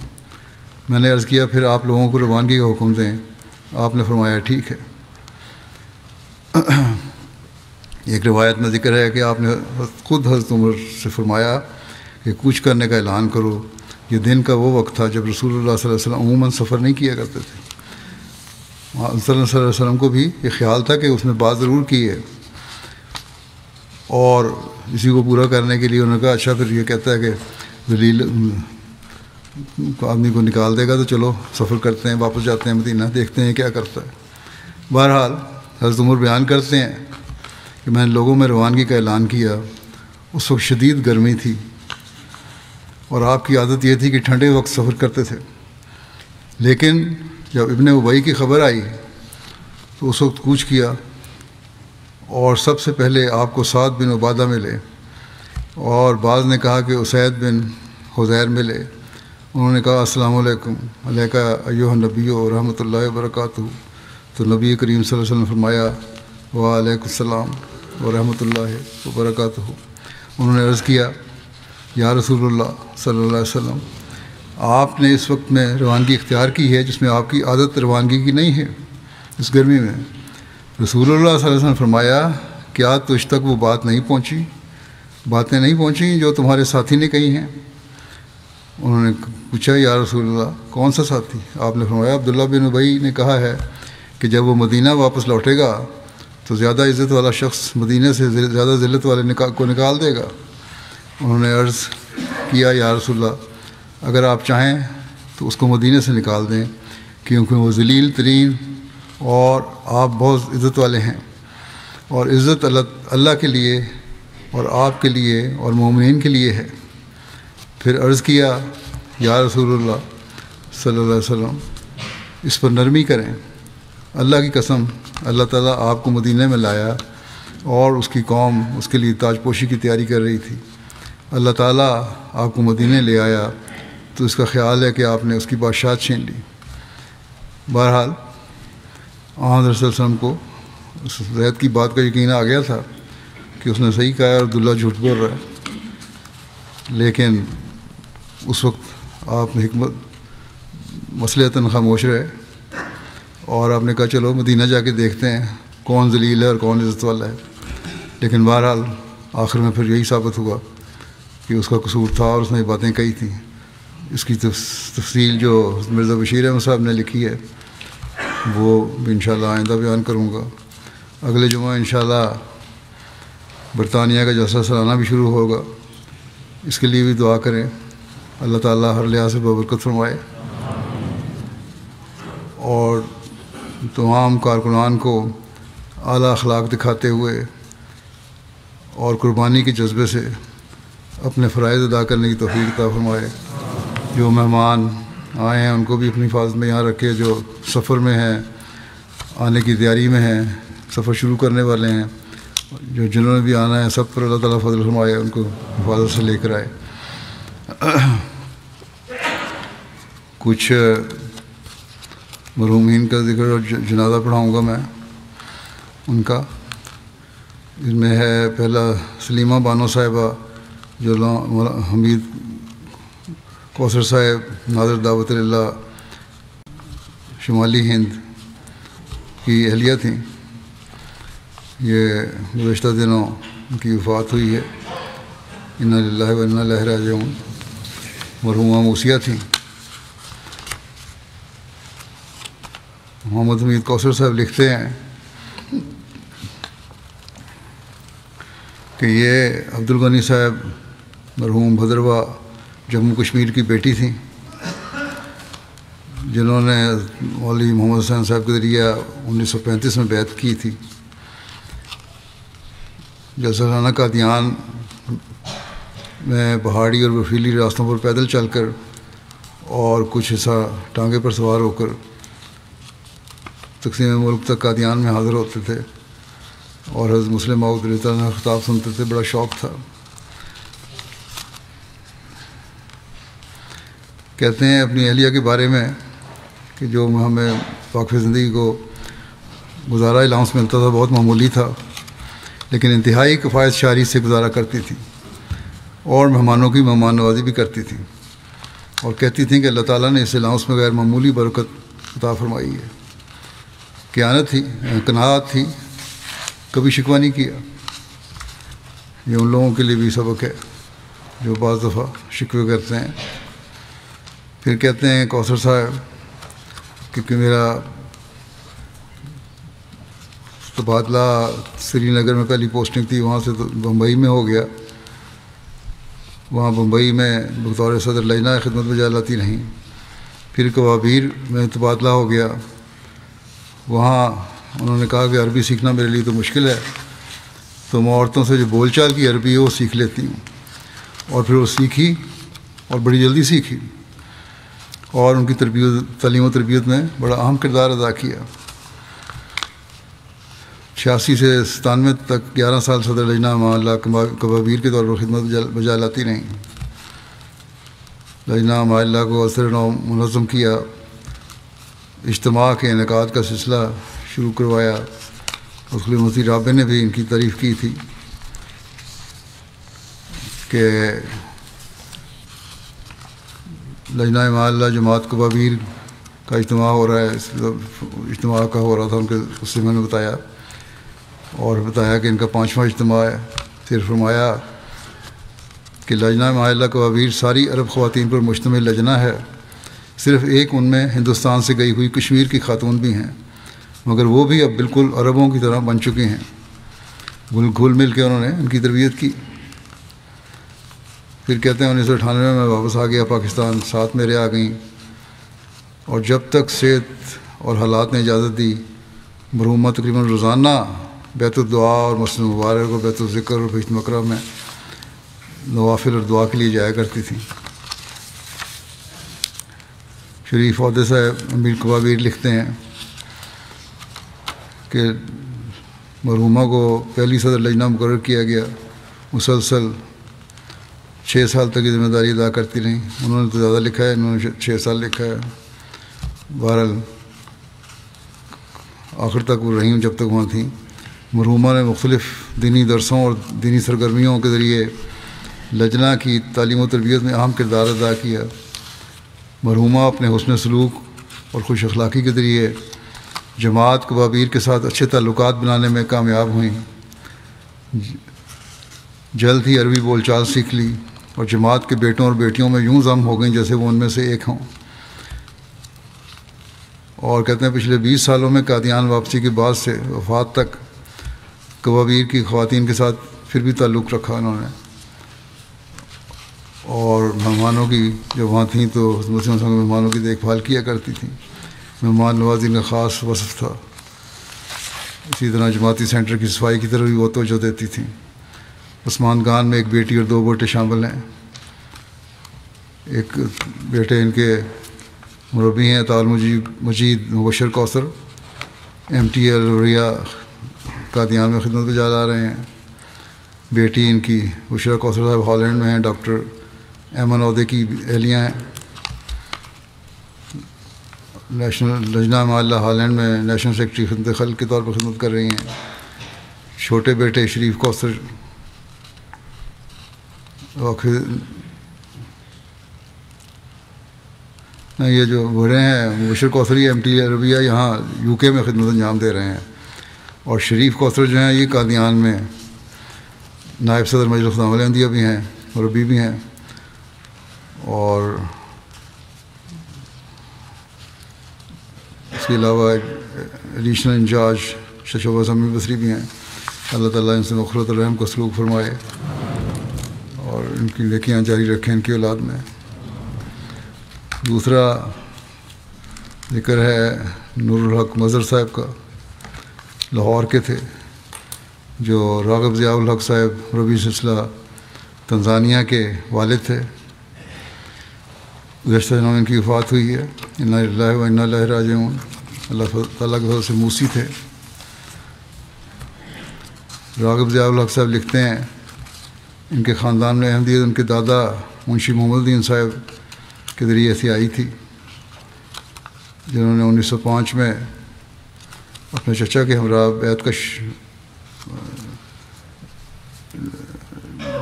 میں نے عرض کیا پھر آپ لوگوں کو روانگی کا حکم دیں۔ آپ نے فرمایا ٹھیک ہے۔ ایک روایت میں ذکر ہے کہ آپ نے خود حضرت عمر سے فرمایا کہ کوچ کرنے کا اعلان کرو. یہ دن کا وہ وقت تھا جب رسول اللہ صلی اللہ علیہ وسلم عموماً سفر نہیں کیا کرتے تھے. صلی اللہ علیہ وسلم کو بھی یہ خیال تھا کہ اس نے بات ضرور کی ہے، اور اسی کو پورا کرنے کے لیے انہوں نے کہا اچھا پھر یہ کہتا ہے کہ ذلیل آدمی کو نکال دے گا تو چلو سفر کرتے ہیں، واپس جاتے ہیں مدینہ، دیکھتے ہیں کیا کرتا ہے. بہرحال حضرت عمر بیان کرتے ہیں کہ میں نے لوگوں میں روانگی کا اعلان کیا. اس وقت شدید گرمی تھی اور آپ کی عادت یہ تھی کہ ٹھنڈے وقت سفر کرتے تھے، لیکن جب ابن ابی کی خبر آئی تو اس وقت کوچ کیا، اور سب سے پہلے آپ کو سعد بن عبادہ ملے، اور بعض نے کہا کہ اسید بن حذیر ملے. انہوں نے کہا السلام علیکم علیکہ ایھا النبی و رحمۃ اللہ وبرکاتہ. تو نبی کریم صلی اللہ علیہ وسلم نے فرمایا وعلیکم السلام ورحمۃ اللہ وبرکاتہ. انہوں نے عرض کیا یا رسول اللہ صلی اللہ علیہ وسلم، آپ نے اس وقت میں روانگی اختیار کی ہے جس میں آپ کی عادت روانگی کی نہیں ہے اس گرمی میں. رسول اللہ صلی اللہ علیہ وسلم نے فرمایا کیا تجھ تک وہ باتیں نہیں پہنچیں جو تمہارے ساتھی نے کہی ہیں؟ انہوں نے پوچھا یا رسول اللہ کون سا ساتھی؟ آپ نے فرمایا عبداللہ بن ابی نے کہا ہے کہ جب وہ مدینہ واپس لوٹے گا تو زیادہ عزت والا شخص مدینہ سے زیادہ ذلت والے کو نکال دے گا. انہوں نے عرض کیا یا رسول اللہ اگر آپ چاہیں تو اس کو مدینہ سے نکال دیں، کیونکہ وہ ذلیل ترین اور آپ بہت عزت والے ہیں، اور عزت اللہ کے لیے اور آپ کے لیے اور مومنین کے لیے ہے. پھر عرض کیا یا رسول اللہ صلی اللہ علیہ وسلم اس پر نرمی کریں. اللہ کی قسم اللہ تعالیٰ آپ کو مدینہ میں لایا اور اس کی قوم اس کے لیے تاج پوشی کی تیاری کر رہی تھی. اللہ تعالیٰ آپ کو مدینہ لے آیا تو اس کا خیال ہے کہ آپ نے اس کی بادشاہت چھین لی. بہرحال حضرت صلی اللہ علیہ وسلم کو اس زید کی بات کا یقین آ گیا تھا کہ اس نے صحیح کہا ہے اور عبداللہ جھوٹ بول رہا ہے، لیکن اس وقت آپ حکمت مصلحتاً خاموش رہے، اور آپ نے کہا چلو مدینہ جا کے دیکھتے ہیں کون ذلیل ہے اور کون عزت والا ہے. لیکن بہرحال آخر میں پھر یہی ثابت ہوا کہ اس کا قصور تھا اور اس نے یہ باتیں کہی تھیں. اس کی تفصیل جو مرزا بشیر احمد صاحب نے لکھی ہے وہ بھی انشاءاللہ آئندہ بیان کروں گا. اگلے جمعہ انشاءاللہ برطانیہ کا جلسہ سالانہ بھی شروع ہوگا، اس کے لیے بھی دعا کریں. اللہ تعالیٰ ہر لحاظ سے ببرکت فرمائے اور تمام کارکنان کو اعلیٰ اخلاق دکھاتے ہوئے اور قربانی کے جذبے سے اپنے فرائض ادا کرنے کی توفیق عطا فرمائے. جو مہمان آئے ہیں ان کو بھی اپنی حفاظت میں یہاں رکھے، جو سفر میں ہیں، آنے کی تیاری میں ہیں، سفر شروع کرنے والے ہیں، جنہوں نے بھی آنا ہے، سب پر اللہ تعالیٰ فضل فرمائے، ان کو حفاظت سے لے کر آئے. کچھ مرحومین کا ذکر اور جنازہ پڑھاؤں گا میں ان کا. اس میں ہے پہلا سلیمہ بانو صاحبہ جو حمید کوثر صاحب ناظر دعوت اللہ شمالی ہند کی اہلیہ تھیں. یہ گزشتہ دنوں ان کی وفات ہوئی ہے. انا للہ و انا الیہ راجعون. مرحومہ موسیہ تھیں. محمد حمید کوثر صاحب لکھتے ہیں کہ یہ عبدالغنی صاحب مرحوم بھدرواہ جموں کشمیر کی بیٹی تھیں، جنہوں نے مولوی محمد حسین صاحب کے ذریعہ 1935 میں بیعت کی تھی. جلسہ سالانہ قادیان میں پہاڑی اور برفیلی راستوں پر پیدل چل کر اور کچھ حصہ ٹانگے پر سوار ہو کر تقسیم ملک تک قادیان میں حاضر ہوتے تھے اور حضرت مسلم موعود رضی اللہ عنہ خطاب سنتے تھے. بڑا شوق تھا. کہتے ہیں اپنی اہلیہ کے بارے میں کہ جو ہمیں واقف زندگی کو گزارا الاؤنس ملتا تھا بہت معمولی تھا، لیکن انتہائی کفایت شعری سے گزارا کرتی تھی اور مہمانوں کی مہمان نوازی بھی کرتی تھیں، اور کہتی تھیں کہ اللہ تعالیٰ نے اس الاؤنس میں غیر معمولی برکت عطا فرمائی ہے. قناعت تھی، کبھی شکوہ نہیں کیا. یہ ان لوگوں کے لیے بھی سبق ہے جو بعض دفعہ شکوے کرتے ہیں. پھر کہتے ہیں کوثر صاحب کیونکہ میرا تبادلہ سری نگر میں پہلی پوسٹنگ تھی، وہاں سے تو بمبئی میں ہو گیا. وہاں بمبئی میں بطور صدر لجنہ خدمت بجا لاتی رہیں. پھر کوابیر میں تبادلہ ہو گیا. وہاں انہوں نے کہا کہ عربی سیکھنا میرے لیے تو مشکل ہے، تو میں عورتوں سے جو بول چال کی عربی ہے وہ سیکھ لیتی ہوں. اور پھر وہ سیکھی اور بڑی جلدی سیکھی اور ان کی تعلیم و تربیت میں بڑا اہم کردار ادا کیا. 86 سے 97 تک 11 سال صدر لجنہ معاملہ کوابیر کے طور پر خدمت بجا لاتی رہیں. لجنہ معاملہ کو اثر نو منظم کیا، اجتماع کے انعقاد کا سلسلہ شروع کروایا. خلیل مفتی رابع نے بھی ان کی تعریف کی تھی کہ لجنہ معاملہ جماعت کوابیر کا اجتماع ہو رہا ہے، اجتماع کا ہو رہا تھا ان کے، اس سے میں نے بتایا اور بتایا کہ ان کا 5واں اجتماع ہے. پھر فرمایا کہ لجنہ معاملہ کوابیر ساری عرب خواتین پر مشتمل لجنہ ہے، صرف ایک ان میں ہندوستان سے گئی ہوئی کشمیر کی خاتون بھی ہیں، مگر وہ بھی اب بالکل عربوں کی طرح بن چکی ہیں. گھل مل کے انہوں نے ان کی تربیت کی. پھر کہتے ہیں 1998 میں واپس آ گیا پاکستان، ساتھ میرے آ گئیں، اور جب تک صحت اور حالات نے اجازت دی مرحومہ تقریباً روزانہ بیت الدعا اور مسجد مبارک اور بیت الذکر اور بیت مقرب میں نوافل اور دعا کے لیے جایا کرتی تھیں. شریف عہدے صاحب امیر کوابیر لکھتے ہیں کہ مرحومہ کو پہلی صدر لجنہ مقرر کیا گیا، مسلسل 6 سال تک یہ ذمہ داری ادا کرتی رہیں. انہوں نے تو زیادہ لکھا ہے، انہوں نے 6 سال لکھا ہے. بہرحال آخر تک وہ رہیں جب تک وہاں تھیں. مرحومہ نے مختلف دینی درسوں اور دینی سرگرمیوں کے ذریعے لجنہ کی تعلیم و تربیت میں اہم کردار ادا کیا. مرحومہ اپنے حسن سلوک اور خوش اخلاقی کے ذریعے جماعت کوابیر کے ساتھ اچھے تعلقات بنانے میں کامیاب ہوئیں. جلد ہی عربی بول چال سیکھ لی اور جماعت کے بیٹوں اور بیٹیوں میں یوں ضم ہو گئیں جیسے وہ ان میں سے ایک ہوں. اور کہتے ہیں پچھلے 20 سالوں میں قادیان واپسی کے بعد سے وفات تک کوابیر کی خواتین کے ساتھ پھر بھی تعلق رکھا انہوں نے. اور مہمانوں کی جو وہاں تھیں تو مسلم مہمانوں کی دیکھ بھال کیا کرتی تھیں. مہمان نوازی کا خاص وصف تھا. اسی طرح جماعتی سینٹر کی صفائی کی طرف بھی وہ توجہ دیتی تھیں. عثمان خان میں ایک بیٹی اور 2 بیٹے شامل ہیں. ایک بیٹے ان کے مربی ہیں تعال مجید مبشر کوثر، MTL ریا قادیان میں خدمت بجا لا رہے ہیں. بیٹی ان کی بشرا کوثر صاحب ہالینڈ میں ہیں، ڈاکٹر ایمن عہدے کی اہلیہ ہیں. نیشنل لجنہ معاملہ ہالینڈ میں نیشنل سیکرٹری خدمت خلق کے طور پر خدمت کر رہی ہیں. چھوٹے بیٹے شریف کوثر یہ جو بڑے ہیں مبشر کوثری MT عربیہ یہاں UK میں خدمت انجام دے رہے ہیں. اور شریف کوثر جو ہیں یہ قادیان میں نائب صدر مجلس خدام احمدیہ بھی ہیں، مربی بھی ہیں. اور اس کے علاوہ ایڈیشنل انچارج شعبہ سمی بصری بھی ہیں. اللہ تعالیٰ ان سے مغفرت الرحم کو سلوک فرمائے اور ان کی نیکیاں جاری رکھیں ان کی اولاد میں. دوسرا ذکر ہے نور الحق مظہر صاحب کا، لاہور کے تھے، جو راغب ضیاء الحق صاحب ربی سلسلہ تنزانیہ کے والد تھے. گزشتہ دنوں میں ان کی وفات ہوئی ہے. انا للہ و انا الیہ راجعون. اللہ تعالیٰ کے فضل سے موسی تھے. راغب ضیاء الحق صاحب لکھتے ہیں ان کے خاندان میں احمدیت ان کے دادا منشی محمد الدین صاحب کے ذریعے سے آئی تھی، جنہوں نے 1905 میں اپنے چچا کے ہمراہ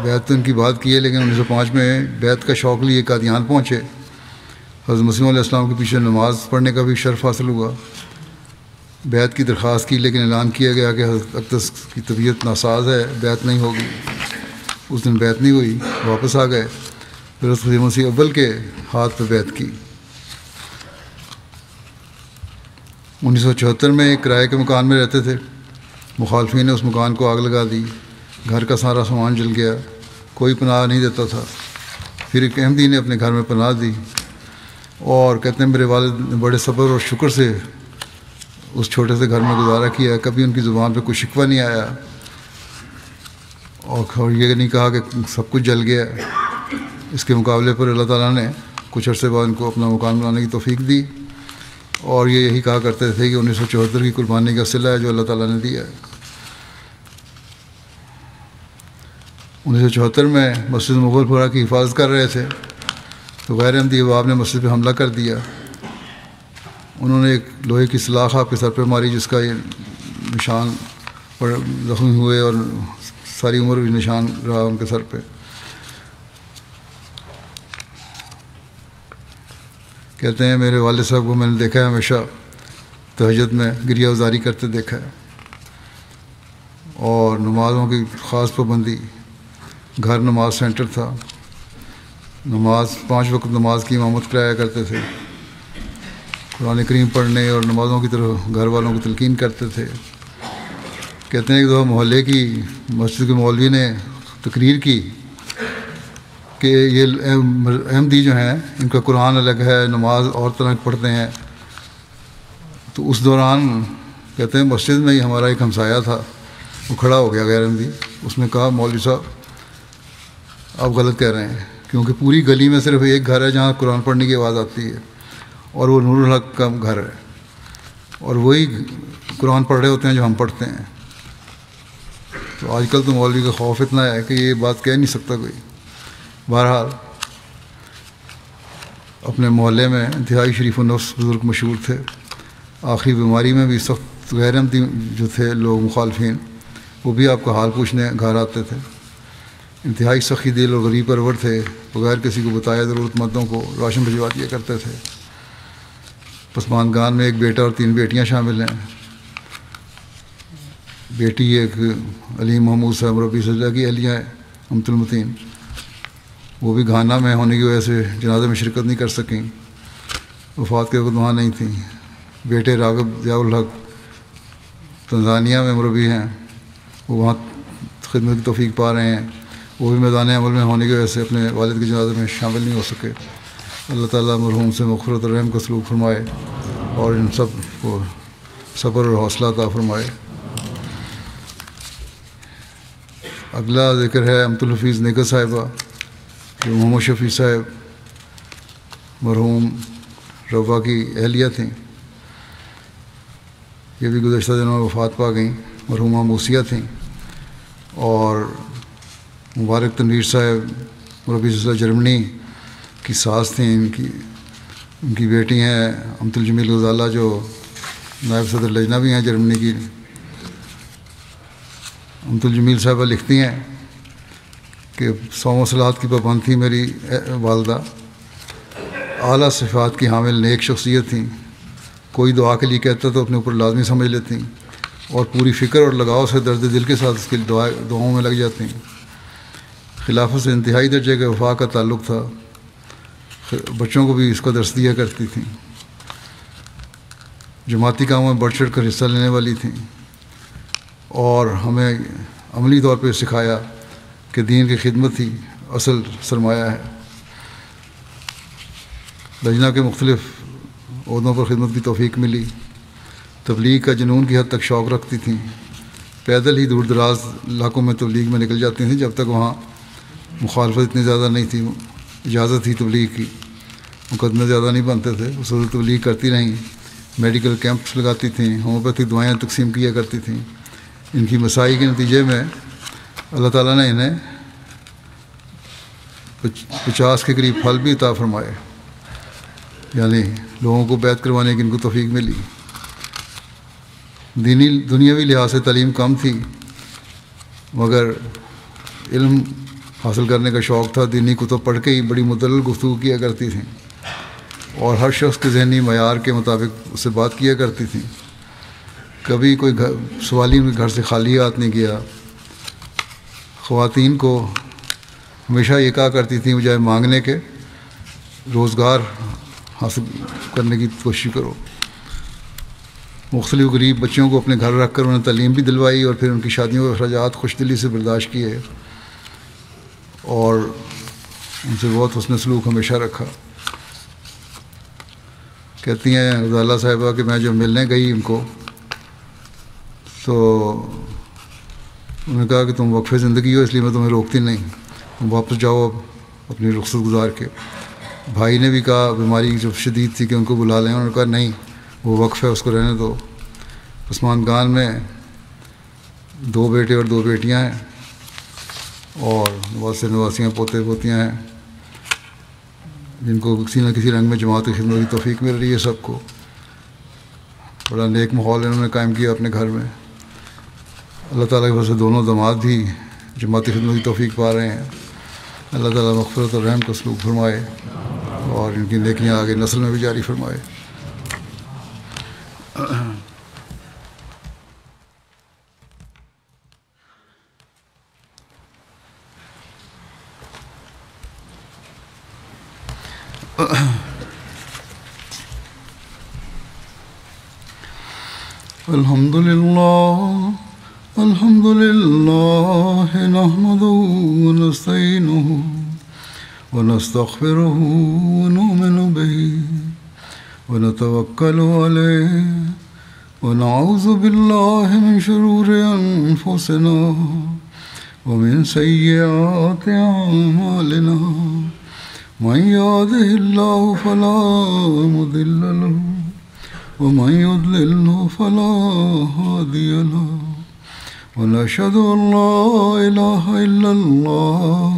بیعت ان کی بات کی ہے، لیکن 1905 میں بیعت کا شوق لیے قادیان پہنچے. حضرت مسیح علیہ السلام کے پیچھے نماز پڑھنے کا بھی شرف حاصل ہوا. بیعت کی درخواست کی لیکن اعلان کیا گیا کہ حضرت اقدس کی طبیعت ناساز ہے، بیعت نہیں ہوگی. اس دن بیعت نہیں ہوئی، واپس آ گئے، پھر اس مسیح اول کے ہاتھ پہ بیعت کی۔ 1974 میں ایک کرائے کے مکان میں رہتے تھے، مخالفین نے اس مکان کو آگ لگا دی، گھر کا سارا سامان جل گیا، کوئی پناہ نہیں دیتا تھا۔ پھر ایک احمدی نے اپنے گھر میں پناہ دی اور کہتے ہیں میرے والد نے بڑے صبر اور شکر سے اس چھوٹے سے گھر میں گزارا کیا، کبھی ان کی زبان پہ کوئی شکوہ نہیں آیا اور یہ نہیں کہا کہ سب کچھ جل گیا۔ اس کے مقابلے پر اللہ تعالیٰ نے کچھ عرصے بعد ان کو اپنا مکان بنانے کی توفیق دی، اور یہ یہی کہا کرتے تھے کہ 1974 کی قربانی کا صلہ ہے جو اللہ تعالیٰ نے دیا ہے۔ 1974 میں مسجد مغل پورہ کی حفاظت کر رہے تھے تو غیر احمدی احباب نے مسجد پہ حملہ کر دیا۔ انہوں نے ایک لوہے کی سلاخ آپ کے سر پہ ماری جس کا یہ نشان پر زخمی ہوئے اور ساری عمر بھی نشان رہا ان کے سر پہ۔ کہتے ہیں میرے والد صاحب کو میں نے دیکھا ہے ہمیشہ تہجد میں گریہ ازاری کرتے دیکھا ہے، اور نمازوں کی خاص پابندی، گھر نماز سینٹر تھا، نماز 5 وقت نماز کی امامت کرایا کرتے تھے، قرآن کریم پڑھنے اور نمازوں کی طرف گھر والوں کو تلقین کرتے تھے۔ کہتے ہیں ایک دفعہ محلے کی مسجد کے مولوی نے تقریر کی کہ یہ احمدی جو ہیں ان کا قرآن الگ ہے، نماز اور طرح پڑھتے ہیں۔ تو اس دوران کہتے ہیں مسجد میں ہی ہمارا ایک ہمسایہ تھا، وہ کھڑا ہو گیا غیر احمدی، اس نے کہا مولوی صاحب آپ غلط کہہ رہے ہیں، کیونکہ پوری گلی میں صرف ایک گھر ہے جہاں قرآن پڑھنے کی آواز آتی ہے اور وہ نور الحق کا گھر ہے، اور وہی قرآن پڑھ رہے ہوتے ہیں جو ہم پڑھتے ہیں۔ تو آج کل تو مولوی کا خوف اتنا ہے کہ یہ بات کہہ نہیں سکتا کوئی۔ بہرحال اپنے محلے میں انتہائی شریف النفس بزرگ مشہور تھے، آخری بیماری میں بھی سخت غیر احمدی جو تھے لوگ مخالفین وہ بھی آپ کا حال پوچھنے گھر آتے تھے، انتہائی سخی دل اور غریب پرور تھے، بغیر کسی کو بتائے ضرورت مندوں کو راشن بھجوا دیا کرتے تھے۔ پسماندگان میں ایک بیٹا اور 3 بیٹیاں شامل ہیں۔ بیٹی ایک علیم محمود صاحب ربی سجدہ کی اہلیہ ہے امت المتین، وہ بھی گھانا میں ہونے کی وجہ سے جنازے میں شرکت نہیں کر سکیں، وفات کے وقت وہاں نہیں تھیں۔ بیٹے راغب ضیاء الحق تنزانیہ میں مربی ہیں، وہ وہاں خدمت کی توفیق پا رہے ہیں، وہ بھی میدان عمل میں ہونے کی وجہ سے اپنے والد کے جنازے میں شامل نہیں ہو سکے۔ اللہ تعالیٰ مرحوم سے مغفرت اور رحم کا سلوک فرمائے اور ان سب کو صبر اور حوصلہ عطا فرمائے۔ اگلا ذکر ہے امت الحفیظ نگہ صاحبہ جو محمد شفیع صاحب مرحوم روا کی اہلیہ تھیں، یہ بھی گزشتہ دنوں میں وفات پا گئیں، مرحومہ موسیہ تھیں، اور مبارک تنویر صاحب مربی سلسلہ جرمنی کی ساس تھیں، ان کی بیٹی ہیں امت الجمیل غزالہ جو نائب صدر لجنہ بھی ہیں جرمنی کی۔ امت الجمیل صاحبہ لکھتی ہیں کہ صوم و صلات کی پابند تھی میری والدہ، اعلیٰ صفات کی حامل نیک شخصیت تھیں، کوئی دعا کے لیے کہتا تو اپنے اوپر لازمی سمجھ لیتی اور پوری فکر اور لگاؤ سے درد دل کے ساتھ اس کی دعاؤں میں لگ جاتی۔ خلافت سے انتہائی درجے کے وفا کا تعلق تھا، بچوں کو بھی اس کا درس دیا کرتی تھیں، جماعتی کاموں میں بڑھ چڑھ کر حصہ لینے والی تھیں، اور ہمیں عملی طور پہ سکھایا کہ دین کی خدمت ہی اصل سرمایہ ہے۔ لجنہ کے مختلف عہدوں پر خدمت کی توفیق ملی، تبلیغ کا جنون کی حد تک شوق رکھتی تھیں، پیدل ہی دور دراز علاقوں میں تبلیغ میں نکل جاتی تھیں جب تک وہاں مخالفت اتنی زیادہ نہیں تھی، اجازت تھی تبلیغ کی، مقدمے زیادہ نہیں بنتے تھے، اس وقت تبلیغ کرتی رہیں، میڈیکل کیمپس لگاتی تھیں، ہومیوپیتھک دوائیں تقسیم کیا کرتی تھیں۔ ان کی مساعی کے نتیجے میں اللہ تعالیٰ نے انہیں 50 کے قریب پھل بھی عطا فرمائے، یعنی لوگوں کو بیعت کروانے کی ان کو توفیق ملی۔ دنیاوی لحاظ سے تعلیم کم تھی مگر علم حاصل کرنے کا شوق تھا، دینی کتب پڑھ کے ہی بڑی مدلل گفتگو کیا کرتی تھیں اور ہر شخص کے ذہنی معیار کے مطابق اس سے بات کیا کرتی تھیں۔ کبھی کوئی سوالی ان کے گھر سے خالی ہاتھ نہیں گیا۔ خواتین کو ہمیشہ یہ کہا کرتی تھیں بجائے مانگنے کے روزگار حاصل کرنے کی کوشش کرو۔ مختلف غریب بچوں کو اپنے گھر رکھ کر انہیں تعلیم بھی دلوائی اور پھر ان کی شادیوں کے اخراجات خوش دلی سے برداشت کیے اور ان سے بہت حسن سلوک ہمیشہ رکھا۔ کہتی ہیں غزالہ صاحبہ کہ میں جب ملنے گئی ان کو تو انہوں نے کہا کہ تم وقف زندگی ہو اس لیے میں تمہیں روکتی نہیں، تم واپس جاؤ اب اپنی رخصت گزار کے۔ بھائی نے بھی کہا بیماری جب شدید تھی کہ ان کو بلا لیں، انہوں نے کہا نہیں وہ وقف ہے اس کو رہنے دو۔ عثمان گان میں 2 بیٹے اور 2 بیٹیاں ہیں اور نواسے نواسیاں پوتے پوتیاں ہیں جن کو کسی نہ کسی رنگ میں جماعت کی خدمت کی توفیق مل رہی ہے۔ سب کو بڑا نیک ماحول انہوں نے قائم کیا اپنے گھر میں۔ اللہ تعالیٰ کی وجہ سے دونوں داماد بھی جماعت کی خدمت کی توفیق پا رہے ہیں۔ اللہ تعالیٰ مغفرت اور رحم کا سلوک فرمائے اور ان کی نیکیاں آگے نسل میں بھی جاری فرمائے۔ الحمد لله نحمده ونستعينه ونستغفره ونؤمن به ونتوكل عليه ونعوذ بالله من شرور أنفسنا ومن سيئات أعمالنا من يهده الله فلا مضل له ومن يضلل فلا هادي له ونشهد أن لا إله إلا الله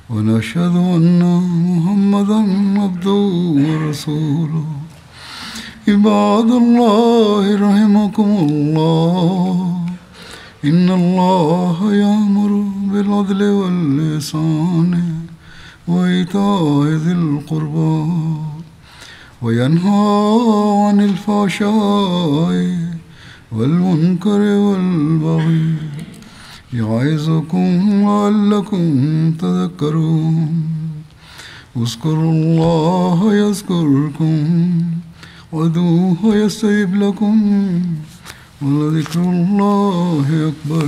ونشهد أن محمدا عبده ورسوله عباد الله رحمكم الله إن الله يأمر بالعدل والإحسان وإيتاء ذي القربى وينهى عن الفحشاء والمنكر والبغي يعظكم لعلكم تذكرون اذكروا الله يذكركم وادعوه يستجب لكم ولذكر الله أكبر۔